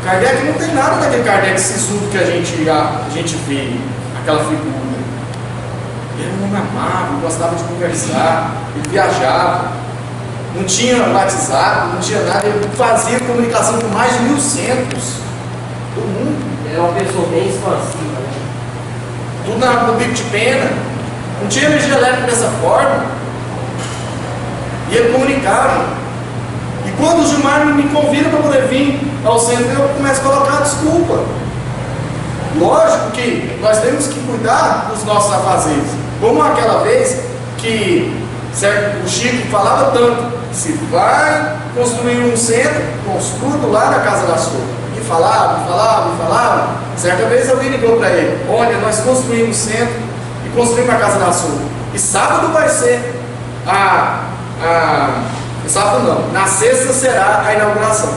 Kardec não tem nada daquele Kardec sisudo que a gente vê, aquela figura. Ele era um homem amável, gostava de conversar, ele viajava, não tinha WhatsApp, não tinha nada, ele fazia comunicação com mais de 1100 do mundo. Ele é uma pessoa bem expansiva, né? Tudo no bico de pena, não tinha energia elétrica dessa forma, e ele comunicava. E quando o Gilmar me convida para poder vir ao centro, eu começo a colocar a desculpa. Lógico que nós temos que cuidar dos nossos afazeres, como aquela vez que certo, o Chico falava tanto: se vai construir um centro, construa do lado da casa da sua. E falava. Certa vez alguém ligou para ele: olha, nós construímos um centro e construímos a casa da sua. E sábado vai ser sábado não, na sexta será a inauguração.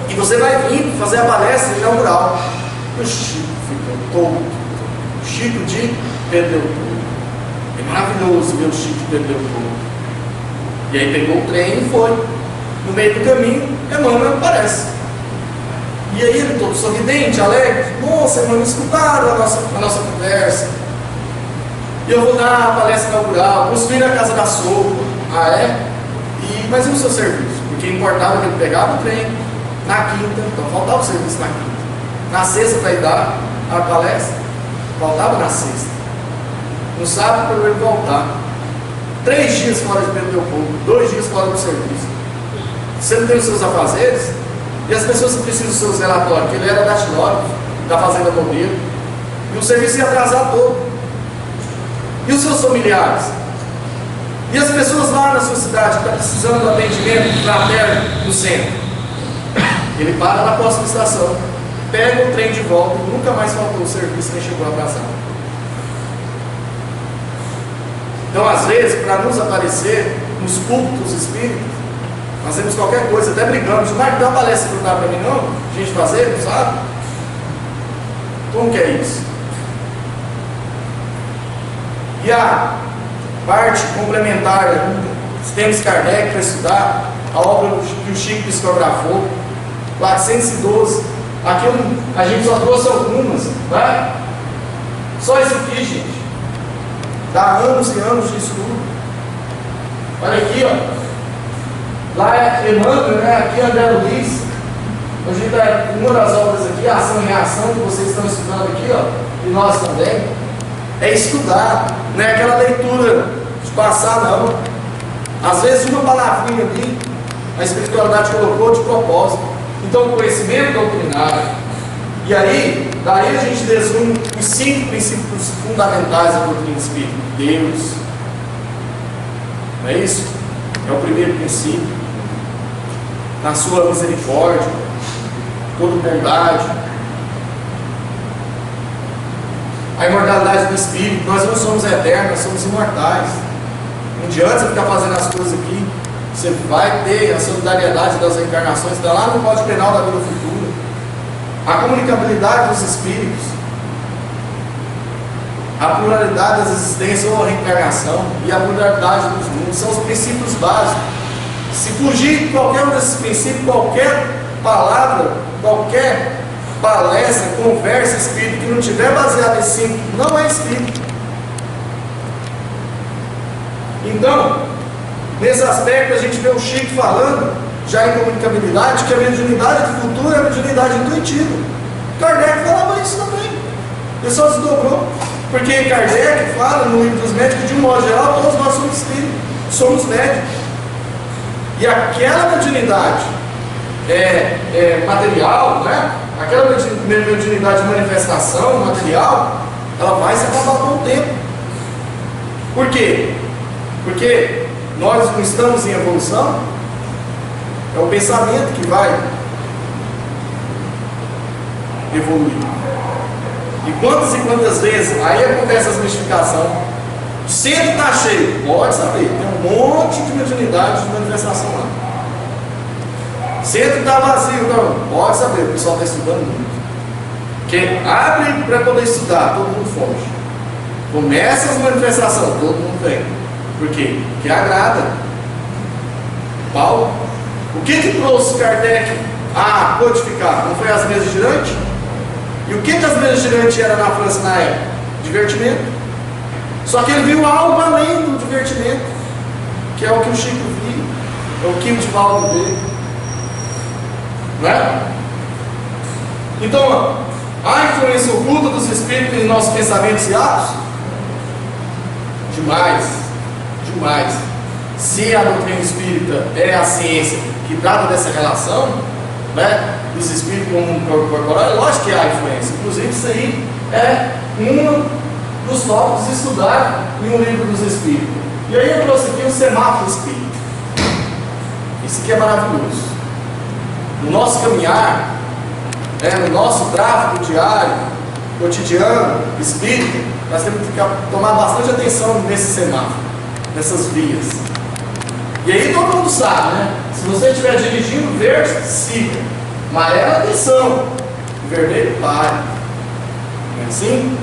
E você vai vir fazer a palestra inaugural. O Chico ficou todo. O Chico de perdeu tudo. É maravilhoso ver o Chico de perdeu tudo. E aí pegou o trem e foi. No meio do caminho, Emmanuel aparece. E aí ele todo sorridente, alegre. Nossa, Emmanuel, escutaram a nossa conversa. E eu vou dar a palestra inaugural, construir a casa da sopa. Ah, é? Mas e o seu serviço? Porque importava que ele pegava o trem na quinta, então faltava o serviço na quinta. Na sexta para ir dar a palestra, faltava na sexta. No sábado para ele voltar. 3 dias fora de Pedro Leopoldo, 2 dias fora do serviço. Você não tem os seus afazeres, e as pessoas que precisam dos seus relatórios, que ele era datilógrafo da Fazenda Bombeiro, e o serviço ia atrasar todo. E os seus familiares? E as pessoas lá na sua cidade que estão precisando do atendimento fraterno no centro? Ele para na próxima estação, pega o trem de volta e nunca mais faltou o serviço, nem chegou atrasado. Então, às vezes, para nos aparecer nos cultos espíritas, nós temos qualquer coisa, até brigamos. O Marco dá uma palestra que não dá para mim, não? A gente fazer, não sabe? Como que é isso? E a parte complementar, temos Kardec para estudar, a obra que o Chico psicografou, 412. Aqui a gente só trouxe algumas, né? Só isso aqui, gente. Dá anos e anos de estudo. Olha aqui, ó. Lá é Emmanuel, né? Aqui é André Luiz. Hoje está uma das obras aqui, a ação e reação, que vocês estão estudando aqui, ó. E nós também. É estudar, não é aquela leitura de passar, não. Às vezes uma palavrinha ali, a espiritualidade colocou de propósito. Então, conhecimento doutrinário. E aí, daí a gente resume os 5 princípios fundamentais da doutrina espírita. Deus. Não é isso? É o primeiro princípio. Na sua misericórdia, toda bondade. A imortalidade do espírito. Nós não somos eternos, nós somos imortais. Não adianta você ficar fazendo as coisas aqui. Você vai ter a solidariedade das reencarnações, está lá no Código Penal da vida futura. A comunicabilidade dos espíritos, a pluralidade das existências ou a reencarnação e a pluralidade dos mundos são os princípios básicos. Se fugir de qualquer um desses princípios, qualquer palavra, qualquer palestra, conversa espírita que não tiver baseado em 5, não é espírito. Então, nesse aspecto a gente vê o Chico falando já em comunicabilidade, que a mediunidade do futuro é a mediunidade intuitiva. Kardec falava isso também. Ele só se dobrou. Porque Kardec fala no livro dos médicos, de um modo geral, todos nós somos espíritos, somos médicos. E aquela mediunidade material, né? Aquela mediunidade de manifestação material, ela vai se acabar com o tempo. Por quê? Porque nós não estamos em evolução. É o pensamento que vai. evoluir. E quantas vezes aí acontece essa mistificação? O centro está cheio, pode saber, tem um monte de mediunidade de manifestação lá. O centro está vazio, não, pode saber, o pessoal está estudando muito. Porque abre para poder estudar, todo mundo foge. Começa as manifestações, todo mundo vem. Por quê? Porque agrada. Paulo, o que trouxe Kardec a codificar? Não foi as mesas girantes? E o que as mesas girantes eram na França na época? Divertimento. Só que ele viu algo além do divertimento, que é o que o Chico viu, é o que o Divaldo vê. Não é? Então, a influência oculta dos espíritos em nossos pensamentos e atos? Demais, demais. Se a doutrina espírita é a ciência que trata dessa relação, né, dos espíritos com o mundo corporal, é lógico que há influência. Inclusive, isso aí é um dos tópicos estudados em um livro dos espíritos. E aí eu trouxe aqui um semáforo espírita. Isso aqui é maravilhoso. No nosso caminhar, no nosso tráfego diário, cotidiano, espírita, nós temos que tomar bastante atenção nesse semáforo, nessas vias. E aí todo mundo sabe, né? Se você estiver dirigindo, verde, siga. Amarelo, atenção. Vermelho, pare. Não é assim?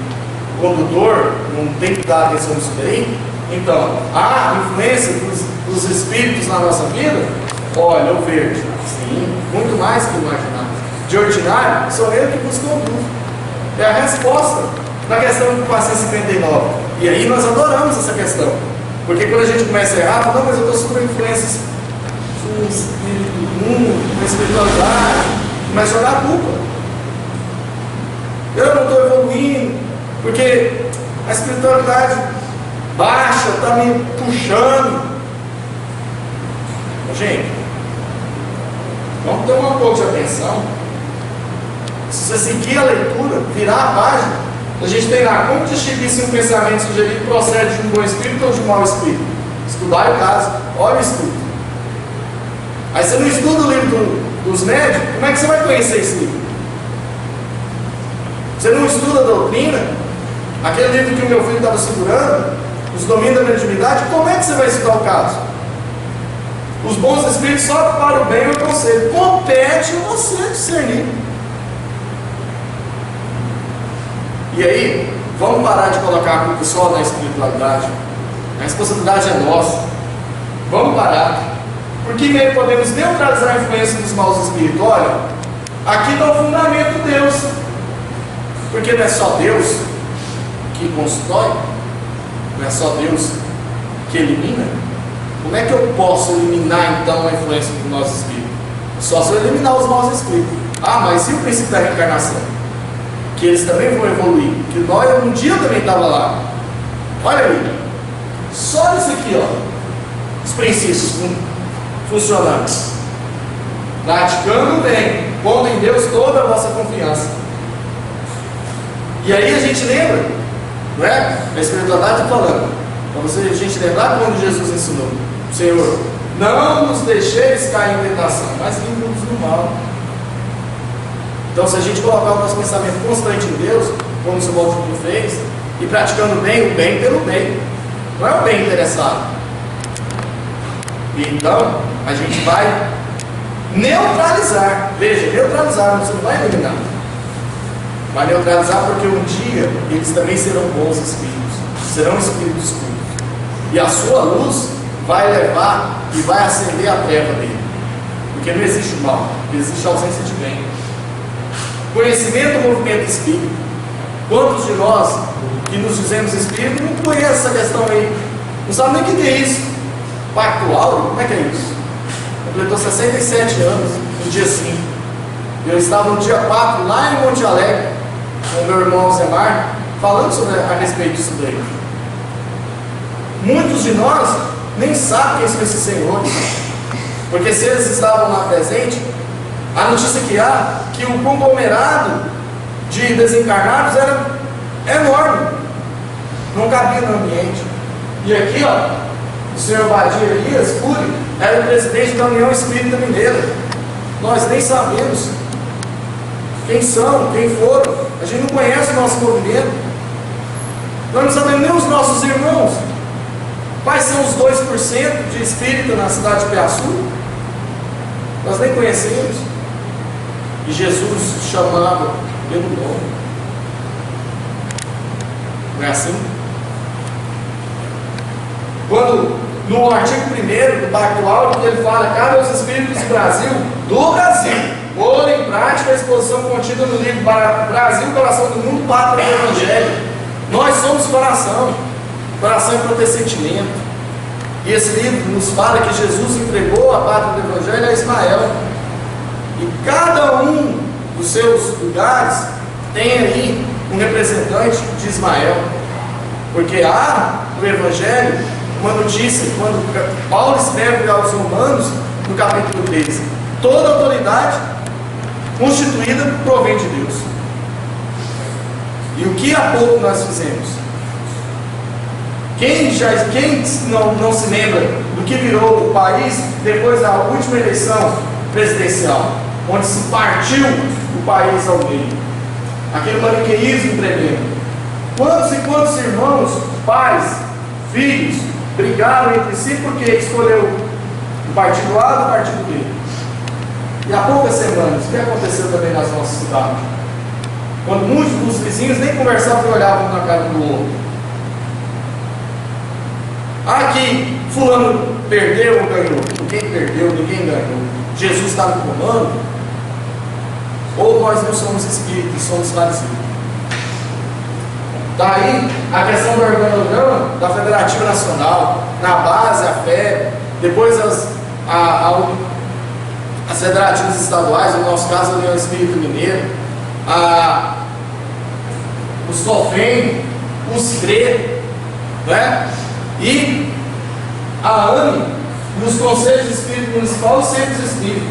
O condutor não tem que dar atenção nisso daí. Então, a influência dos espíritos na nossa vida, olha, o verde. Sim, muito mais que imaginar. De ordinário, sou eu que vos conduzo. É a resposta na questão do 459. E aí nós adoramos essa questão. Porque quando a gente começa a errar, fala, não, mas eu estou sob influências do espírito do mundo, da espiritualidade, começa a jogar a culpa. Eu não estou evoluindo, porque a espiritualidade baixa está me puxando. Gente, vamos ter um pouco de atenção. Se você seguir a leitura, virar a página, a gente tem lá como distinguir se um pensamento sugerido procede de um bom espírito ou de um mau espírito. Estudar o caso, olha o estudo. Aí você não estuda o livro dos médios, como é que você vai conhecer esse livro? Você não estuda a doutrina, aquele livro que o meu filho estava segurando, os domínios da mediunidade, como é que você vai estudar o caso? Os bons espíritos só para o bem e o conselho. Compete a você discernir. E aí, vamos parar de colocar a culpa só na espiritualidade. A responsabilidade é nossa. Vamos parar. Por que meio podemos neutralizar a influência dos maus espíritos? Olha, aqui está o fundamento de Deus. Porque não é só Deus que constrói, não é só Deus que elimina. Como é que eu posso eliminar então a influência dos maus espíritos? Só se eu eliminar os maus espíritos. Ah, mas e o princípio da reencarnação? Que eles também vão evoluir, que nós um dia também estava lá. Olha aí, só isso aqui, ó, os princípios funcionando, praticando bem, pondo em Deus toda a vossa confiança. E aí a gente lembra, não é? A espiritualidade está falando, para a gente lembrar quando Jesus ensinou: Senhor, não nos deixeis cair em tentação, mas livra-nos do mal. Então, se a gente colocar o nosso pensamento constante em Deus, como o Simão fez, e praticando bem, o bem pelo bem, não é o bem interessado. E então, a gente vai neutralizar. Veja, neutralizar, você não vai eliminar. Vai neutralizar porque um dia eles também serão bons espíritos, serão espíritos puros. E a sua luz vai levar e vai acender a treva dele. Porque não existe o mal, existe a ausência de bem. Conhecimento do movimento espírita. Quantos de nós que nos dizemos espírita não conhecem essa questão aí? Não sabem nem o que é isso. Pacto Áureo, como é que é isso? Completou 67 anos no dia 5. Eu estava no dia 4 lá em Monte Alegre com o meu irmão Zemar, falando a respeito disso daí. Muitos de nós nem sabem quem são esses senhores, porque se eles estavam lá presentes, a notícia que há que o conglomerado de desencarnados era enorme, não cabia no ambiente. E aqui, ó, o senhor Badia Elias Cury era o presidente da União Espírita Mineira. Nós nem sabemos. quem são, quem foram. A gente não conhece o nosso movimento. Nós não sabemos nem os nossos irmãos. Quais são os 2% de espírita na cidade de Piaçu? Nós nem conhecemos. E Jesus chamava pelo nome. Não é assim? Quando no artigo 1º do Pacto Áureo, ele fala: cabe aos espíritos do Brasil, pôr em prática a exposição contida no livro Brasil, Coração do Mundo, Pátria do Evangelho. Nós somos coração é para ter sentimento. E esse livro nos fala que Jesus entregou a pátria do Evangelho a Ismael. E cada um dos seus lugares tem aí um representante de Ismael. Porque há no Evangelho uma notícia, quando Paulo escreve aos Romanos, no capítulo 13: toda autoridade constituída provém de Deus. E o que há pouco nós fizemos? Quem não se lembra do que virou o país depois da última eleição presidencial, onde se partiu o país ao meio? Aquele maniqueísmo tremendo. Quantos e quantos irmãos, pais, filhos, brigaram entre si porque escolheu o partido A do partido B? E há poucas semanas, o que aconteceu também nas nossas cidades? Quando muitos dos vizinhos nem conversavam e olhavam na cara do outro. Aqui, fulano perdeu ou ganhou? Ninguém perdeu, ninguém ganhou. Jesus está no comando? Ou nós não somos espíritos, somos fariseus? Daí a questão do organograma da Federativa Nacional, na base a FEB, depois as federativas estaduais, no nosso caso a União Espírita Mineira, o SOFEM, o SCRE, né? E a AME, e os Conselhos de Espírito Municipal e Centros Espíritos.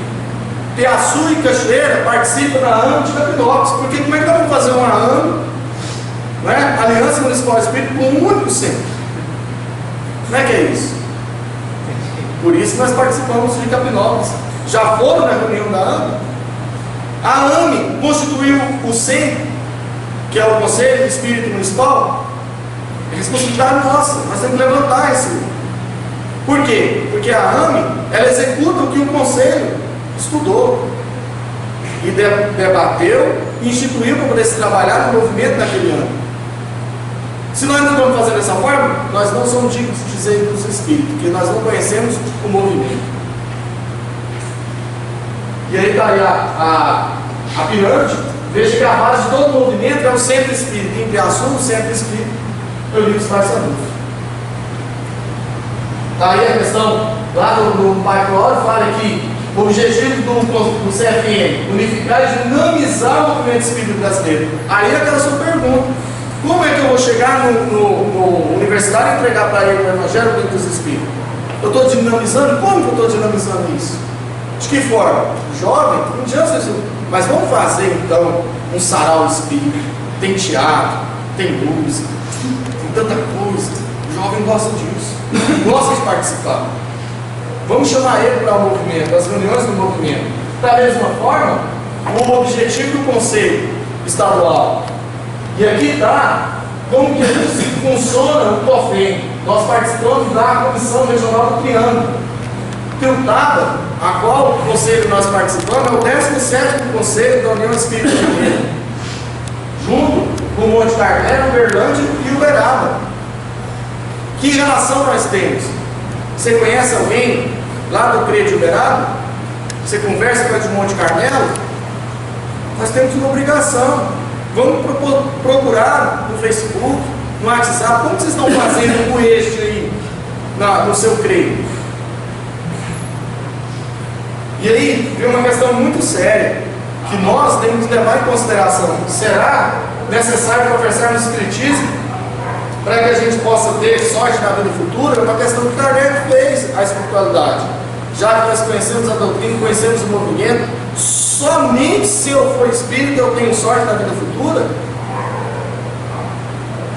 Piaçu e Cachoeira participam da AME de Capinópolis, porque como é que nós vamos fazer uma AME, né? Aliança Municipal Espírita, com um único centro? Como é que é isso? Por isso nós participamos de Capinópolis. Já foram na reunião da AME? A AME constituiu o CEM, que é o Conselho de Espírito Municipal. É responsabilidade nossa, nós temos que levantar esse. Por quê? Porque a AME, ela executa o que o Conselho estudou e debateu e instituiu para poder se trabalhar no movimento daquele ano. Se nós não estamos fazendo dessa forma, nós não somos dignos de dizer dos espíritos, porque nós não conhecemos o movimento. E aí está aí a pirâmide. Veja que a base de todo o movimento é o centro espírita. Em Piaçu, o centro espírita, eu li os pais adultos. Está aí a questão, lá no Pacto Áureo, fala que o objetivo do CFM, unificar e dinamizar o movimento espírita brasileiro. Aí é aquela sua pergunta: como é que eu vou chegar no universitário e entregar para ele o Evangelho dos Espíritos? Eu estou dinamizando? Como que eu estou dinamizando isso? De que forma? Jovem? Não adianta isso. Mas vamos fazer então um sarau espírita. Tem teatro, tem música, tem tanta coisa. O jovem gosta disso, gosta de participar. Vamos chamar ele para o movimento, as reuniões do movimento. Da mesma forma, o objetivo do Conselho Estadual. E aqui está como que funciona o COFEM. Nós participamos da Comissão Regional do Triângulo. Tiltada, a qual conselho nós participamos, é o 17º Conselho da União Espírita Mineira, junto com o Monte Carmelo, Uberlândia e Uberaba. Que relação nós temos? Você conhece alguém lá do CRE de Uberaba? Você conversa com a de Monte Carmelo? Nós temos uma obrigação. Vamos procurar no Facebook, no WhatsApp, como vocês estão fazendo com este aí no seu CRE? E aí vem uma questão muito séria, que nós temos que levar em consideração. Será necessário professar no Espiritismo para que a gente possa ter sorte na vida futura? É uma questão que Kardec fez a espiritualidade. Já que nós conhecemos a doutrina, conhecemos o movimento, somente se eu for espírita eu tenho sorte na vida futura?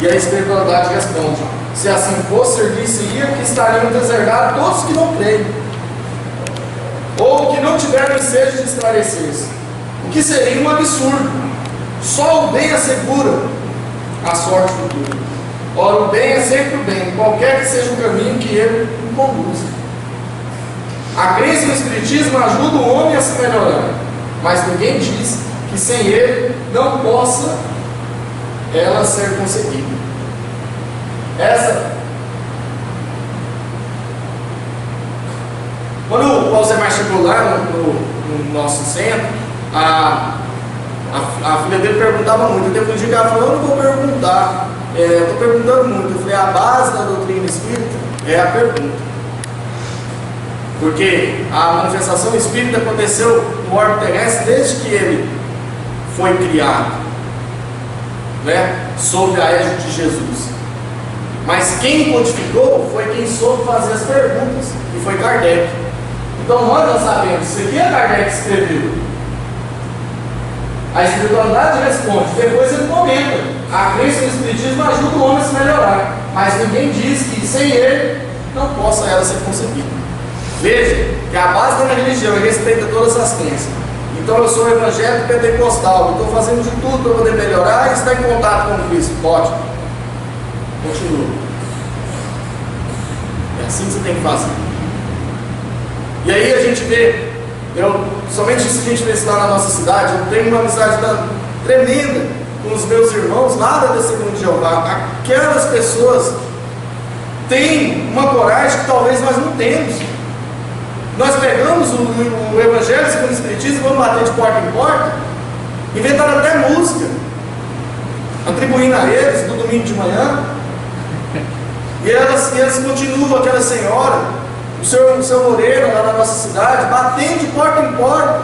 E a espiritualidade responde: se assim fosse, servir-se-ia que estariam deserdados todos que não creem, ou que não tiveram desejo de esclarecer-se. que seria um absurdo. Só o bem assegura a sorte futura. Ora, o bem é sempre o bem, qualquer que seja o caminho que ele o conduza. A crença no Espiritismo ajuda o homem a se melhorar, mas ninguém diz que sem ele não possa ela ser conseguida. Quando o Alzheimer chegou lá no nosso centro, a filha dele perguntava muito. Teve um dia que ela falou: eu não vou perguntar, estou perguntando muito. Eu falei: a base da doutrina espírita é a pergunta. Porque a manifestação espírita aconteceu no orbe terrestre desde que ele foi criado, né, sob a égide de Jesus. Mas quem codificou foi quem soube fazer as perguntas, e foi Kardec. Então nós não sabemos se aqui é Kardec que escreveu. A espiritualidade responde, depois ele comenta: a crença no Espiritismo ajuda o homem a se melhorar, mas ninguém diz que sem ele não possa ela ser concebida. Veja que a base da minha religião respeita todas as crenças. Então eu sou evangélico pentecostal, estou fazendo de tudo para poder melhorar e estar em contato com Cristo. Ótimo. Continua. É assim que você tem que fazer. E aí a gente vê, somente isso que a gente vê lá na nossa cidade. Eu tenho uma amizade tremenda com os meus irmãos lá da Testemunha de Jeová. Aquelas pessoas têm uma coragem que talvez nós não temos. Nós pegamos o Evangelho segundo o Espiritismo e vamos bater de porta em porta. Inventaram até música, atribuindo a eles no domingo de manhã. E elas continuam, aquela senhora, o seu Moreira lá na nossa cidade, batendo de porta em porta.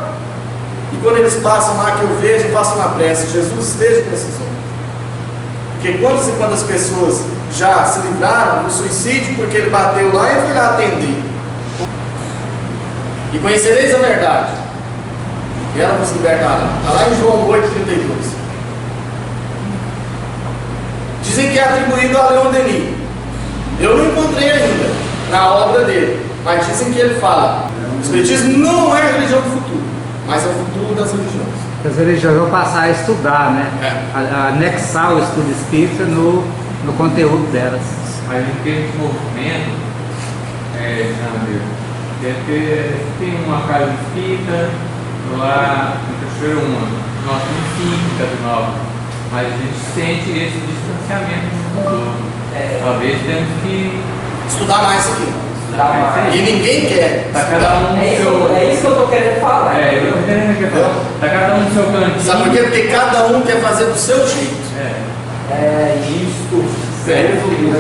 E quando eles passam lá, que eu vejo, eu faço uma prece: Jesus esteja com esses homens. Porque quantas e quantas pessoas já se livraram do suicídio porque ele bateu lá e foi lá atender. E conhecereis a verdade, e ela vos libertará. Está lá em João 8,32. Dizem que é atribuído a Leon Denis. Eu não encontrei ainda na obra dele, mas dizem que ele fala: o Espiritismo não é a religião do futuro, mas é o futuro das religiões. As religiões vão passar a estudar, né? A anexar o estudo espírita no conteúdo delas. Mas em termos de movimento, tem uma casa espírita lá em Cachoeira Uma, nós temos 5 em Casa, mas a gente sente esse distanciamento do talvez temos que estudar mais isso aqui. E ninguém quer. Tá cada um no seu. É isso que eu estou querendo falar. Eu estou querendo falar. Tá cada um no seu cantinho. Sabe por quê? Porque cada um quer fazer do seu jeito. Isso. É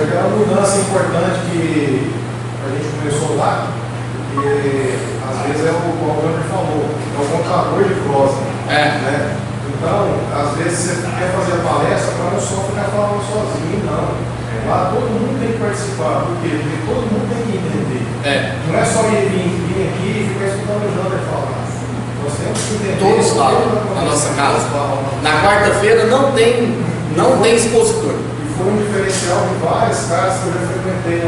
aquela mudança importante que a gente começou lá, porque às vezes é o Walter falou, é o contador de prosa. Né? Então, às vezes você quer fazer a palestra para não só ficar falando sozinho, não. Lá todo mundo tem que participar. Por quê? Porque todo mundo tem que entender. Não é só vir aqui e ficar escutando o Jander falar. Nós temos que entender. Todos falam na nossa casa. Na quarta-feira não tem expositor. E foi um diferencial de várias casas que eu já frequentei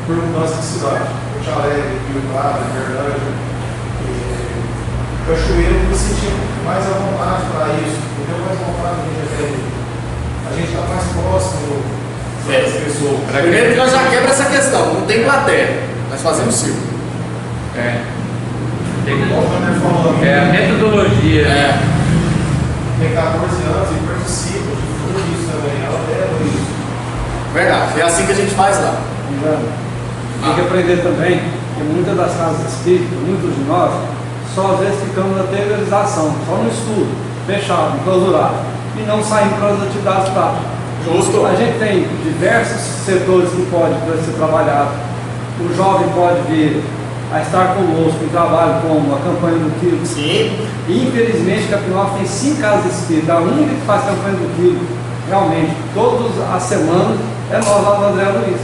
por mudança de cidade. Porto Alegre, Rio Claro, Verdade. Cachoeiro, eu me senti mais à vontade para isso. Entendeu? Mais vontade a gente está mais próximo. Primeiro que nós já quebra essa questão, não tem plateia, nós fazemos círculo. A metodologia. Tem 14 anos e participa de tudo isso também, ela leva isso. Verdade, é assim que a gente faz lá. Tem que aprender também que muitas das casas espíritas, muitos de nós, só às vezes ficamos na teorização, só no estudo, fechado, enclausurado, e não saímos para as atividades práticas. Justo. A gente tem diversos setores que podem ser trabalhados. O jovem pode vir a estar conosco em trabalho como a campanha do quilo. Sim. E infelizmente Capinópolis tem 5 casas espíritas, a única que faz campanha do quilo, realmente, todas as semanas, é nós lá do André Luiz.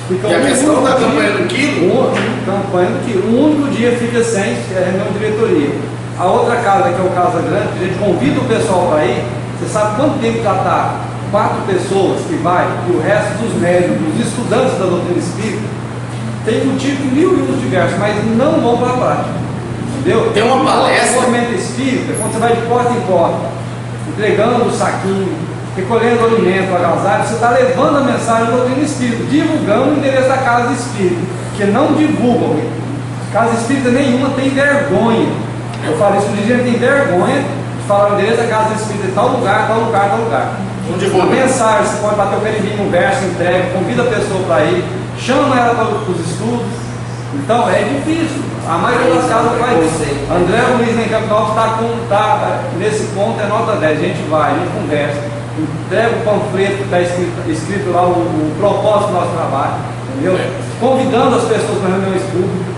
E a questão da campanha do quilo? Campanha do quilo. Um único dia fica sem reunião de diretoria. A outra casa, que é o Casa Grande, a gente convida o pessoal para ir. Você sabe quanto tempo já está? 4 pessoas que vai, e o resto dos médicos, dos estudantes da doutrina espírita, tem motivo de mil e um diversos, mas não vão para a prática. entendeu? Tem uma palestra. O movimento espírita, quando você vai de porta em porta, entregando o saquinho, recolhendo alimento, agasalho, você está levando a mensagem do doutrina espírita, divulgando o endereço da casa espírita, que não divulgam. Casa espírita nenhuma tem vergonha. Eu falo isso, o dirigente tem vergonha de falar o endereço da casa espírita em tal lugar, tal lugar, tal lugar. Não divulga. A mensagem, você pode bater o perimbinho no verso, entrega, convida a pessoa para ir, chama ela para os estudos. Então é difícil. A maioria das casas faz isso. André Luiz em Capital está nesse ponto, é nota 10. A gente vai, a gente conversa, entrega o panfleto que está escrito lá, o propósito do nosso trabalho, entendeu? Convidando as pessoas para reuniões públicas.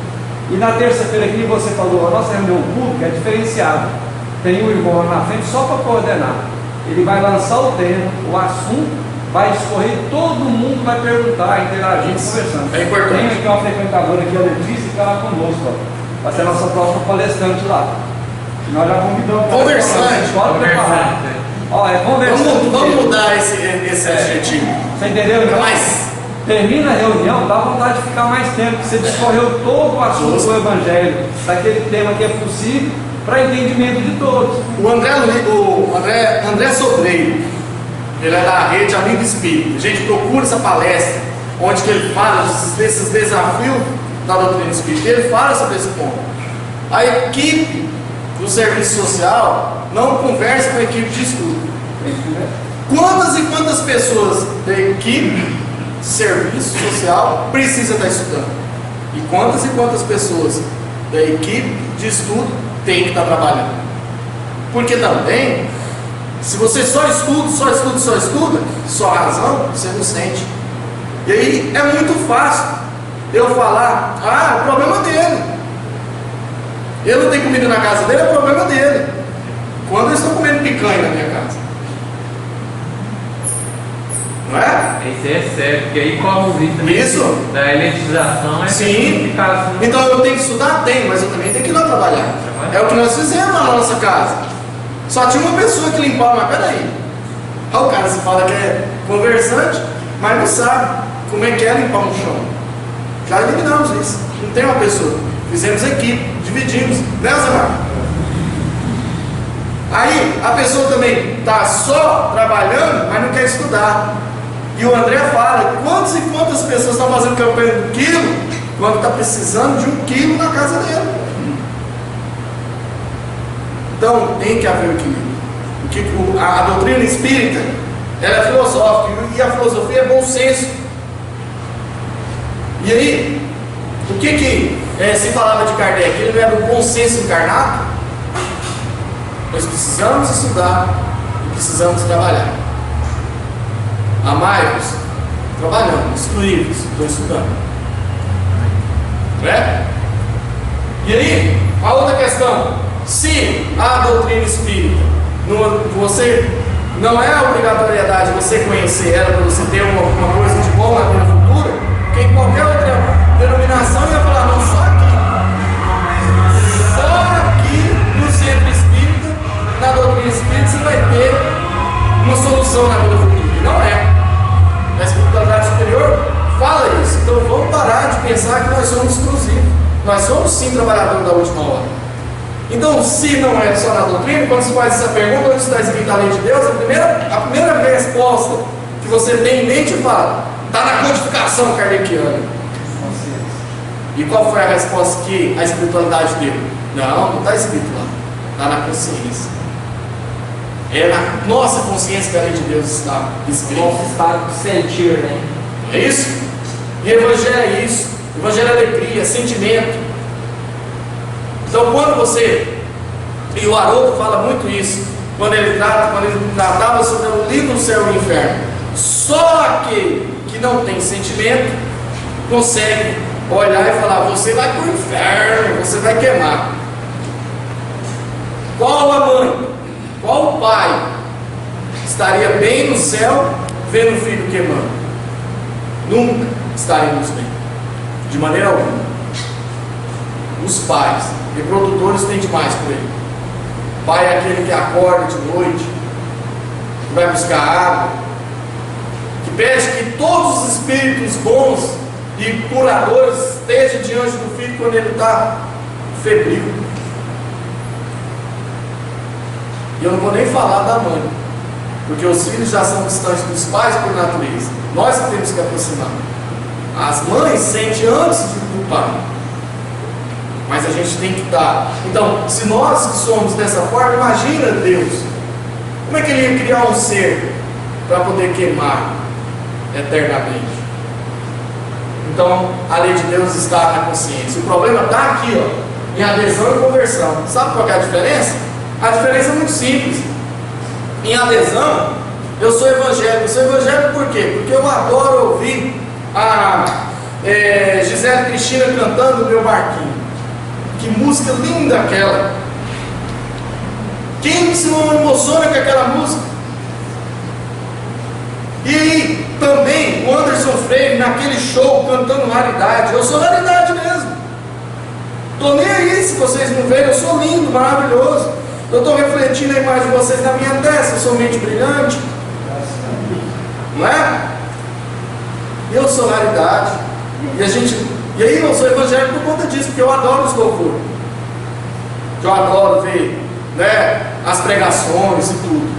E na terça-feira, que você falou, a nossa reunião pública é diferenciada. Tem um irmão lá na frente só para coordenar. Ele vai lançar o tema, o assunto, vai discorrer, todo mundo vai perguntar, interagir, conversando. É importante. Tem aqui uma frequentadora aqui, a Letícia, que está lá conosco, ó. Vai ser a nossa próxima palestrante lá. Nós já convidamos. Conversante. Pode preparar. Ó, é conversante. Vamos mudar esse adjetivo. Você entendeu? Então, Mas termina a reunião, dá vontade de ficar mais tempo, porque você discorreu todo o assunto do Evangelho, daquele tema que é possível, para entendimento de todos. o André Sobreiro, ele é da rede Amigo Espírita. Gente, procura essa palestra, onde que ele fala desses desafios da doutrina espírita. Ele fala sobre esse ponto. A equipe do serviço social não conversa com a equipe de estudo. Quantas e quantas pessoas da equipe de serviço social precisam estar estudando? E quantas pessoas da equipe de estudo tem que estar trabalhando? Porque também, se você só estuda, só razão, você não sente. E aí é muito fácil eu falar, o problema dele. Ele não tem comida na casa dele, é o problema dele. Quando eles estão comendo picanha na minha casa. Não é? Isso é sério, porque aí corre o risco também Isso. da elitização. É Sim. ficar assim. Então eu tenho que estudar? Tenho, mas eu também tenho que ir lá trabalhar. É o que nós fizemos lá na nossa casa. Só tinha uma pessoa que limpava, mas peraí. O cara se fala que é conversante, mas não sabe como é que é limpar um chão. Já eliminamos isso. Não tem uma pessoa. Fizemos equipe, dividimos, né, Zé Marcos? Aí a pessoa também está só trabalhando, mas não quer estudar. E o André fala, quantas e quantas pessoas estão fazendo campanha do quilo, quando está precisando de 1 quilo na casa dele. Então tem que haver equilíbrio. A doutrina espírita, ela é filosófica, e a filosofia é bom senso. E aí, o que se falava de Kardec? Ele não era o bom senso encarnado? Nós precisamos estudar e precisamos trabalhar. Amai-vos, trabalhando, instruí-vos, estou estudando. Não é? E aí, a outra questão, se a doutrina espírita, você não é a obrigatoriedade de você conhecer ela para você ter uma coisa de bom na vida futura, porque em qualquer outra denominação ia falar, não, só aqui no centro espírita, na doutrina espírita, você vai ter uma solução na vida futura. E não é. A espiritualidade superior fala isso. Então vamos parar de pensar que nós somos exclusivos. Nós somos sim trabalhadores da última hora. Então, se não é só na doutrina, quando você faz essa pergunta, onde está escrito a lei de Deus, a primeira resposta que você tem em mente fala, está na codificação kardeciana. E qual foi a resposta que a espiritualidade deu? Não está escrito lá. Está na consciência. É na nossa consciência que a lei de Deus está escrita. Nosso estado de sentir, né? É isso? E Evangelho é isso. Evangelho é alegria, sentimento. Então quando você, e o Haroldo fala muito isso, quando ele tratava sobre o livro Céu e Inferno, só aquele que não tem sentimento consegue olhar e falar, você vai para o inferno, você vai queimar. Qual a mãe, qual o pai estaria bem no céu vendo o filho queimando? Nunca estaremos bem, de maneira alguma. Os pais, reprodutores têm demais por ele. Pai é aquele que acorda de noite, que vai buscar água, que pede que todos os espíritos bons e curadores estejam diante do filho quando ele está febril. E eu não vou nem falar da mãe, porque os filhos já são distantes dos pais por natureza. Nós que temos que aproximar. As mães sentem antes do pai, mas a gente tem que dar. Então, se nós que somos dessa forma, imagina Deus, como é que Ele ia criar um ser para poder queimar eternamente? Então, a lei de Deus está na consciência. O problema está aqui, ó, em adesão e conversão. Sabe qual que é a diferença? A diferença é muito simples. Em adesão, eu sou evangélico. Eu sou evangélico por quê? Porque eu adoro ouvir a Gisele Cristina cantando no meu barquinho. Que música linda aquela! Quem se não emociona com aquela música? E também o Anderson Freire naquele show cantando raridade. Eu sou raridade mesmo. Estou nem aí se vocês não verem. Eu sou lindo, maravilhoso. Eu estou refletindo a imagem de vocês na minha testa. Eu sou mente brilhante. Não é? Eu sou raridade. E aí eu sou evangélico por conta disso, porque eu adoro os louvores. Eu adoro ver, né, as pregações e tudo.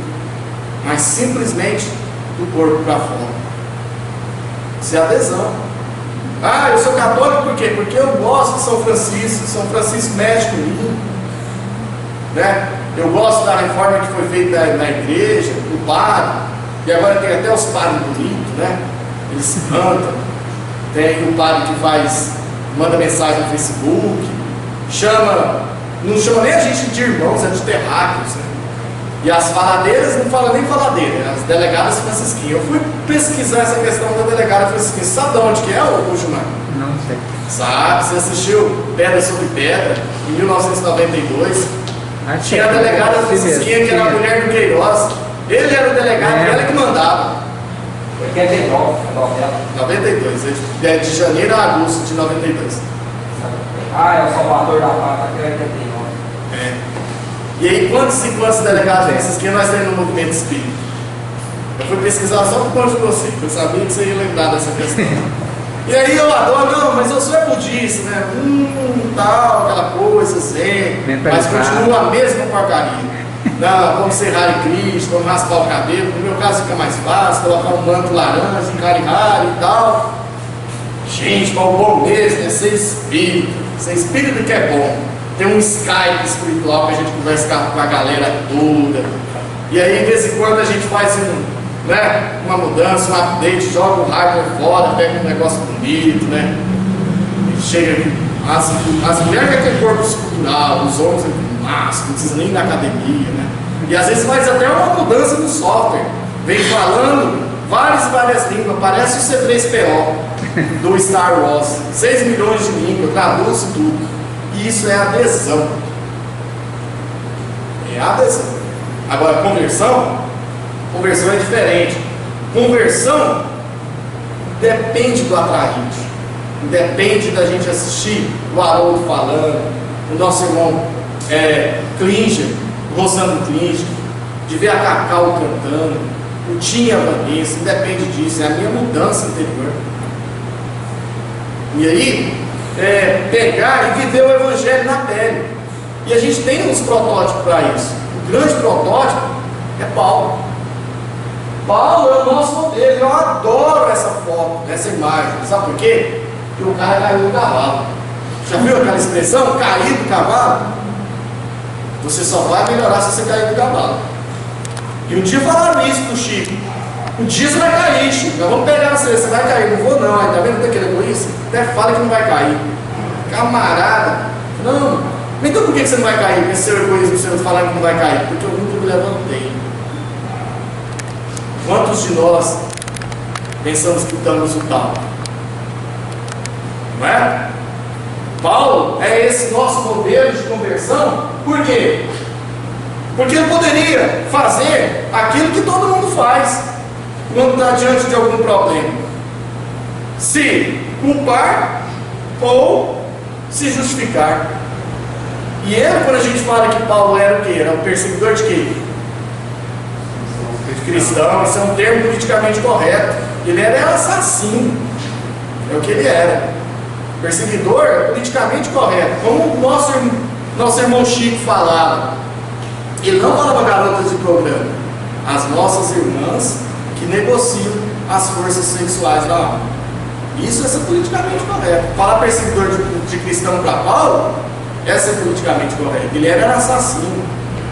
Mas simplesmente do corpo para fora. Isso é adesão. Ah, eu sou católico por quê? Porque eu gosto de São Francisco. São Francisco mexe comigo, né? Eu gosto da reforma que foi feita na igreja, do padre. E agora tem até os padres bonitos, né? Eles cantam. Tem um padre que manda mensagem no Facebook, não chama nem a gente de irmãos, é de terráqueos, né? E as faladeiras não falam nem faladeira, as delegadas francisquinhas. Eu fui pesquisar essa questão da delegada francisquinha. Sabe de onde que é, ô Gilmar? Não sei. Sabe, você assistiu Pedra sobre Pedra, em 1992. Tinha a delegada francisquinha que era a mulher do Queiroz. Ele era o delegado e ela que mandava. 89, a novela. 92, é de janeiro a agosto de 92. Ah, é o Salvador da Pátria, que é 89. É. E aí, quantos e quantos delegados desses que nós temos no movimento espírita? Eu fui pesquisar só por conta de você, porque eu sabia que você ia lembrar dessa questão. E aí eu adoro, não, mas eu sou budista, né? Tal, aquela coisa, zen, mas continua a mesma porcaria. Não, vamos ser Hare Krishna, vamos raspar o cabelo. No meu caso fica mais fácil, colocar um manto laranja, Hare e tal. Gente, mas o bom mesmo é ser espírita. Ser espírita que é bom. Tem um Skype espiritual que a gente conversa com a galera toda. E aí, de vez em quando, a gente faz uma mudança, um update, joga o hardware fora, pega um negócio bonito, né? E chega aqui. As mulheres com aquele corpo escultural, os homens massa, não precisa nem ir na academia, né? E às vezes faz até uma mudança no software. Vem falando várias línguas, parece o C3PO do Star Wars. 6 milhões de línguas, traduz tudo. E isso é adesão. É adesão. Agora, conversão é diferente. Conversão depende do atraente. Depende da gente assistir o Haroldo falando, o nosso irmão Klinger, o Rosando Klinger, de ver a Cacau cantando, o Tim e a Vanessa, depende disso, é a minha mudança interior. E aí, pegar e viver o Evangelho na pele. E a gente tem uns protótipos para isso. O grande protótipo é Paulo. Paulo é o nosso modelo. Eu adoro essa foto, essa imagem. Sabe por quê? Porque o cara caiu do cavalo. Já viu aquela expressão? Cair do cavalo? Você só vai melhorar se você cair do cavalo. E um dia falaram isso pro Chico. Um dia você vai cair, Chico. Nós vamos pegar você vai cair. Não vou não. Aí, tá vendo daquele egoísta? Até fala que não vai cair. Camarada. Não. Então por que você não vai cair? Porque seu egoísmo, você não falar que não vai cair. Porque eu nunca me levantei. Quantos de nós pensamos que estamos o tal? Não é? Paulo é esse nosso modelo de conversão. Por quê? Porque ele poderia fazer aquilo que todo mundo faz quando está diante de algum problema: se culpar ou se justificar. E ele, quando a gente fala que Paulo era o quê? Era um perseguidor de quê? De cristão. Isso é um termo politicamente correto. Ele era assassino. É o que ele era. Perseguidor é politicamente correto. Como o nosso irmão Chico falava: Ele não falava garotas de programa, as nossas irmãs que negociam as forças sexuais da alma. Isso é ser politicamente correto. Falar perseguidor de cristão para Paulo é ser politicamente correto. Ele era assassino,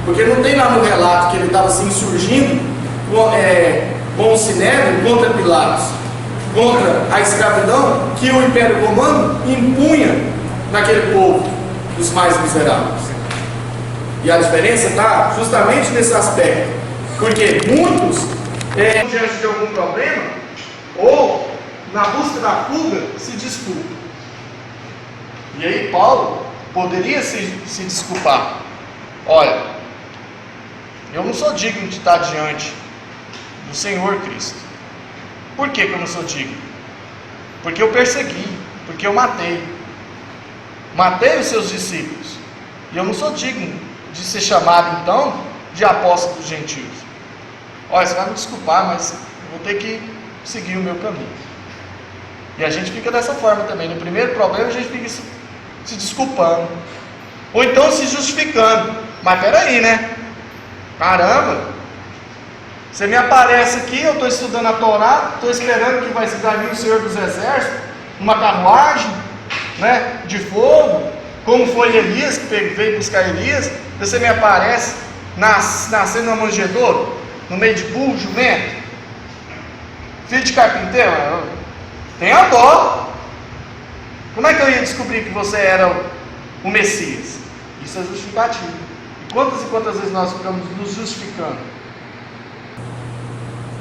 porque não tem lá no relato que ele estava se insurgindo com o Sinédrio contra Pilatos, contra a escravidão que o Império Romano impunha naquele povo, os mais miseráveis. E a diferença está justamente nesse aspecto, porque muitos, diante de algum problema, ou na busca da fuga, se desculpam. E aí Paulo poderia se desculpar. Olha, eu não sou digno de estar diante do Senhor Cristo. Por que eu não sou digno? Porque eu persegui, porque eu matei os seus discípulos, e eu não sou digno de ser chamado então de apóstolo dos gentios. Olha, você vai me desculpar, mas eu vou ter que seguir o meu caminho. E a gente fica dessa forma também. No primeiro problema a gente fica se desculpando, ou então se justificando. Mas peraí, né? Caramba, você me aparece aqui, eu estou estudando a Torá, estou esperando que vai se dar o Senhor dos Exércitos, uma carruagem, né, de fogo, como foi Elias que veio buscar Elias. Você me aparece nascendo na manjedoura, no meio de burro, jumento, filho de carpinteiro. Tenha dó. Como é que eu ia descobrir que você era o Messias? Isso é justificativo. E quantas vezes nós ficamos nos justificando?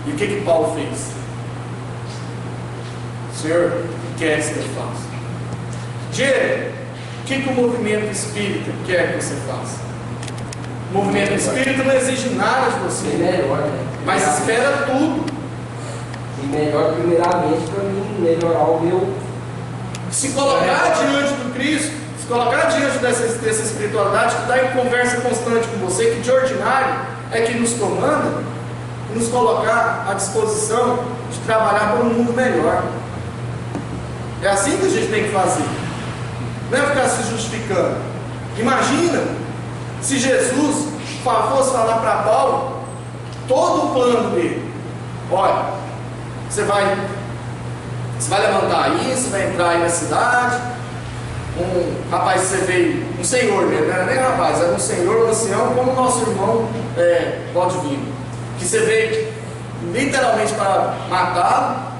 E o que Paulo fez? Senhor, o que queres que eu faça? Diego, o que o movimento espírita quer que você faça? O movimento espírita não exige nada de você, melhor, né? Mas espera tudo. E melhor, primeiramente, para mim melhorar o meu. Se colocar diante do Cristo, se colocar diante dessa espiritualidade que está em conversa constante com você, que de ordinário é que nos comanda, e nos colocar à disposição de trabalhar para um mundo melhor. É assim que a gente tem que fazer. Não é ficar se justificando. Imagina se Jesus fosse falar para Paulo todo o plano dele. Olha, você vai levantar aí, você vai entrar aí na cidade. Um rapaz que você veio, um senhor mesmo, não era nem rapaz, era um senhor, um ancião, como o nosso irmão Valdivino, que você veio literalmente para matá-lo,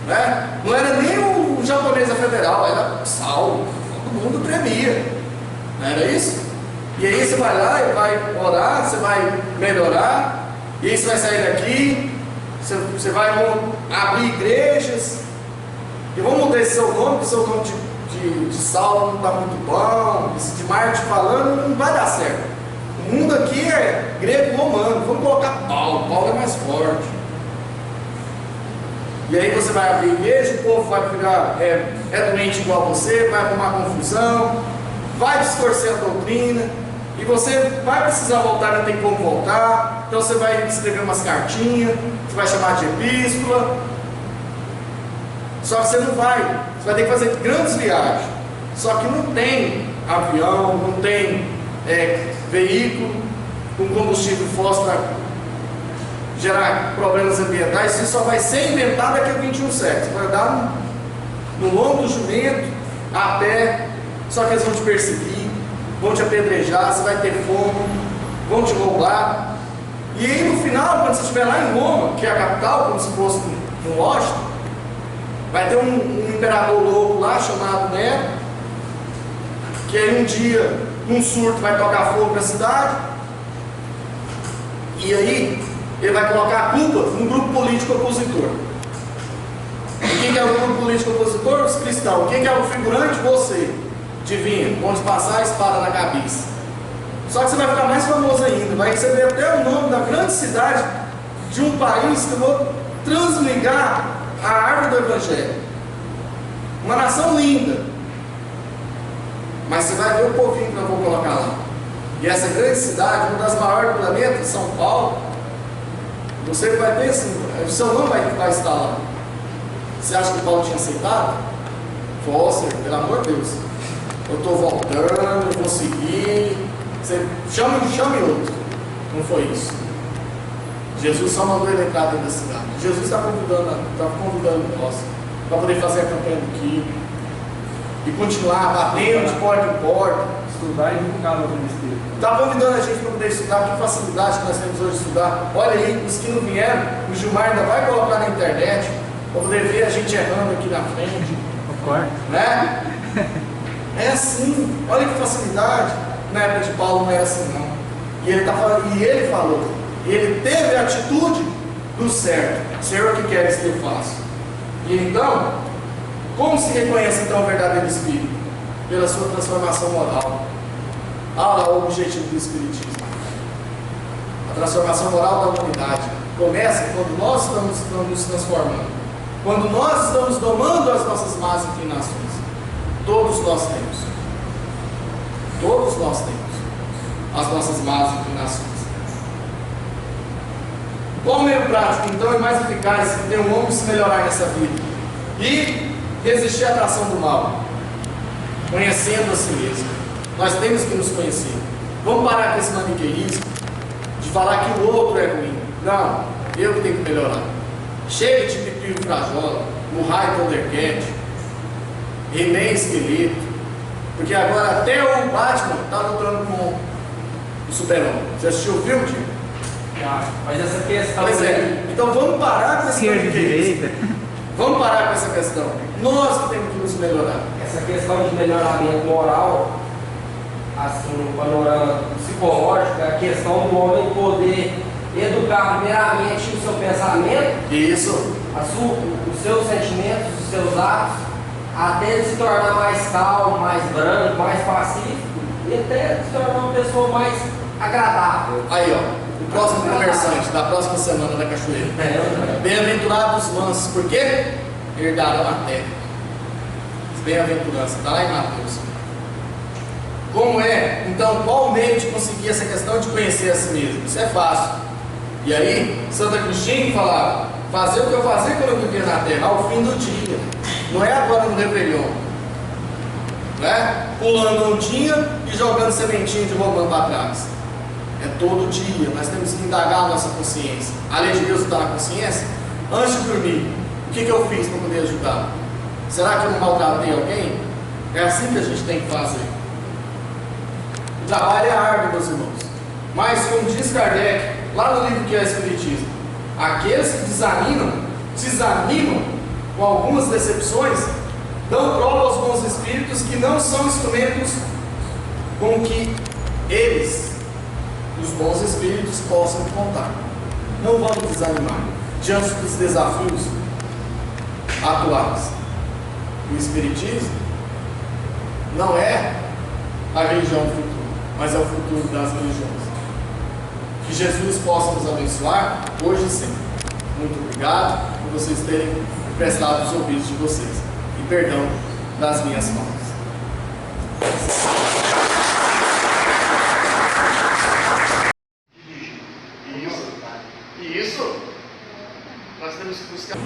né? Não era nem o japonês da federal, era Saulo. Todo mundo tremia, não era isso? E aí você vai lá e vai orar, você vai melhorar, e aí você vai sair daqui, você vai abrir igrejas, e vamos mudar esse seu nome, porque o seu nome de Saulo não está muito bom, esse de Marte falando não vai dar certo. O mundo aqui é grego-romano, vamos colocar Paulo é mais forte. E aí você vai abrir igreja, o povo vai ficar doente igual você, vai arrumar confusão, vai distorcer a doutrina, e você vai precisar voltar, não tem como voltar. Então você vai escrever umas cartinhas, você vai chamar de epístola. Só que você não vai, você vai ter que fazer grandes viagens. Só que não tem avião, não tem veículo com combustível fóssil para gerar problemas ambientais. Isso só vai ser inventado daqui a 21 séculos. Você vai andar no lombo do jumento, a pé, só que eles vão te perseguir, vão te apedrejar, você vai ter fome, vão te roubar. E aí no final, quando você estiver lá em Roma, que é a capital, como se fosse no Washington, vai ter um imperador louco lá chamado Nero, que aí um dia, num surto, vai tocar fogo na cidade, e aí ele vai colocar a culpa no grupo político opositor. E quem que é o grupo político opositor? Os cristãos. Quem que é o figurante? Você, divino, onde passar a espada na cabeça. Só que você vai ficar mais famoso ainda, vai receber até o nome da grande cidade de um país que eu vou transligar a árvore do Evangelho. Uma nação linda, mas você vai ver o povinho que eu vou colocar lá. E essa grande cidade, uma das maiores do planeta, São Paulo, você vai ver assim, o seu nome vai estar lá. Você acha que Paulo tinha aceitado? Foster, pelo amor de Deus, eu estou voltando, eu vou seguir, Você chame outro. Não foi isso. Jesus só mandou ele entrar dentro da cidade. Jesus está convidando nós para poder fazer a campanha do Quilo e continuar batendo de porta em porta. Estudar e divulgar o ministério. Está convidando a gente para poder estudar. Que facilidade que nós temos hoje de estudar. Olha aí, os que não vieram, o Gilmar ainda vai colocar na internet para poder ver a gente errando aqui na frente. Né? É assim, olha que facilidade. Na época de Paulo não era assim não. E ele falou, ele teve a atitude do certo. Senhor, o que queres que eu faça? E então, como se reconhece então o verdadeiro Espírito? Pela sua transformação moral. Ah, o objetivo do Espiritismo. A transformação moral da humanidade começa quando nós estamos nos transformando. Quando nós estamos domando as nossas más inclinações. Todos nós temos. Todos nós temos as nossas más inclinações. Qual o meio prático, então, é mais eficaz que tem um homem se melhorar nessa vida? E resistir à atração do mal. Conhecendo a si mesmo. Nós temos que nos conhecer. Vamos parar com esse maniqueísmo de falar que o outro é ruim. Não, eu que tenho que melhorar. Chega de Pipio Frajola, Murray Thundercat, He-Man Esqueleto, porque agora até o Batman está lutando com o Super-Homem. Você assistiu o filme, tio? Mas essa questão. Pois é. Então vamos parar com esse maniqueísmo. Vamos parar com essa questão. Nós que temos que nos melhorar. Essa questão de melhoramento moral, assim, no panorama psicológico, é a questão do homem poder educar primeiramente o seu pensamento, Isso. os seus sentimentos, os seus atos, até ele se tornar mais calmo, mais branco, mais pacífico e até se tornar uma pessoa mais agradável. Aí, ó. O próximo conversante da próxima semana da Cachoeira. Bem-aventurados os mansos, por quê? Herdarão a terra. Bem-aventurança, está lá em Mateus. Como é? Então, qual o meio de conseguir essa questão de conhecer a si mesmo? Isso é fácil. E aí, Santa Cristina falava: fazer o que eu fazia quando eu vivia na terra, ao fim do dia. Não é agora no Réveillon, né? Pulando ondinha e jogando sementinha de romã para trás. É todo dia. Nós temos que indagar a nossa consciência. A lei de Deus está na consciência. Antes de dormir, o que eu fiz para poder ajudar? Será que eu não maltratei alguém? É assim que a gente tem que fazer. O trabalho é árduo, meus irmãos. Mas, como diz Kardec, lá no livro que é o Espiritismo, aqueles que desanimam com algumas decepções, dão prova aos bons espíritos que não são instrumentos com que eles, os bons espíritos, possam contar. Não vamos desanimar diante dos desafios atuais. O Espiritismo não é a religião do futuro, mas é o futuro das religiões. Que Jesus possa nos abençoar hoje e sempre. Muito obrigado por vocês terem prestado os ouvidos de vocês. E perdão das minhas faltas. Isso. Nós temos que buscar.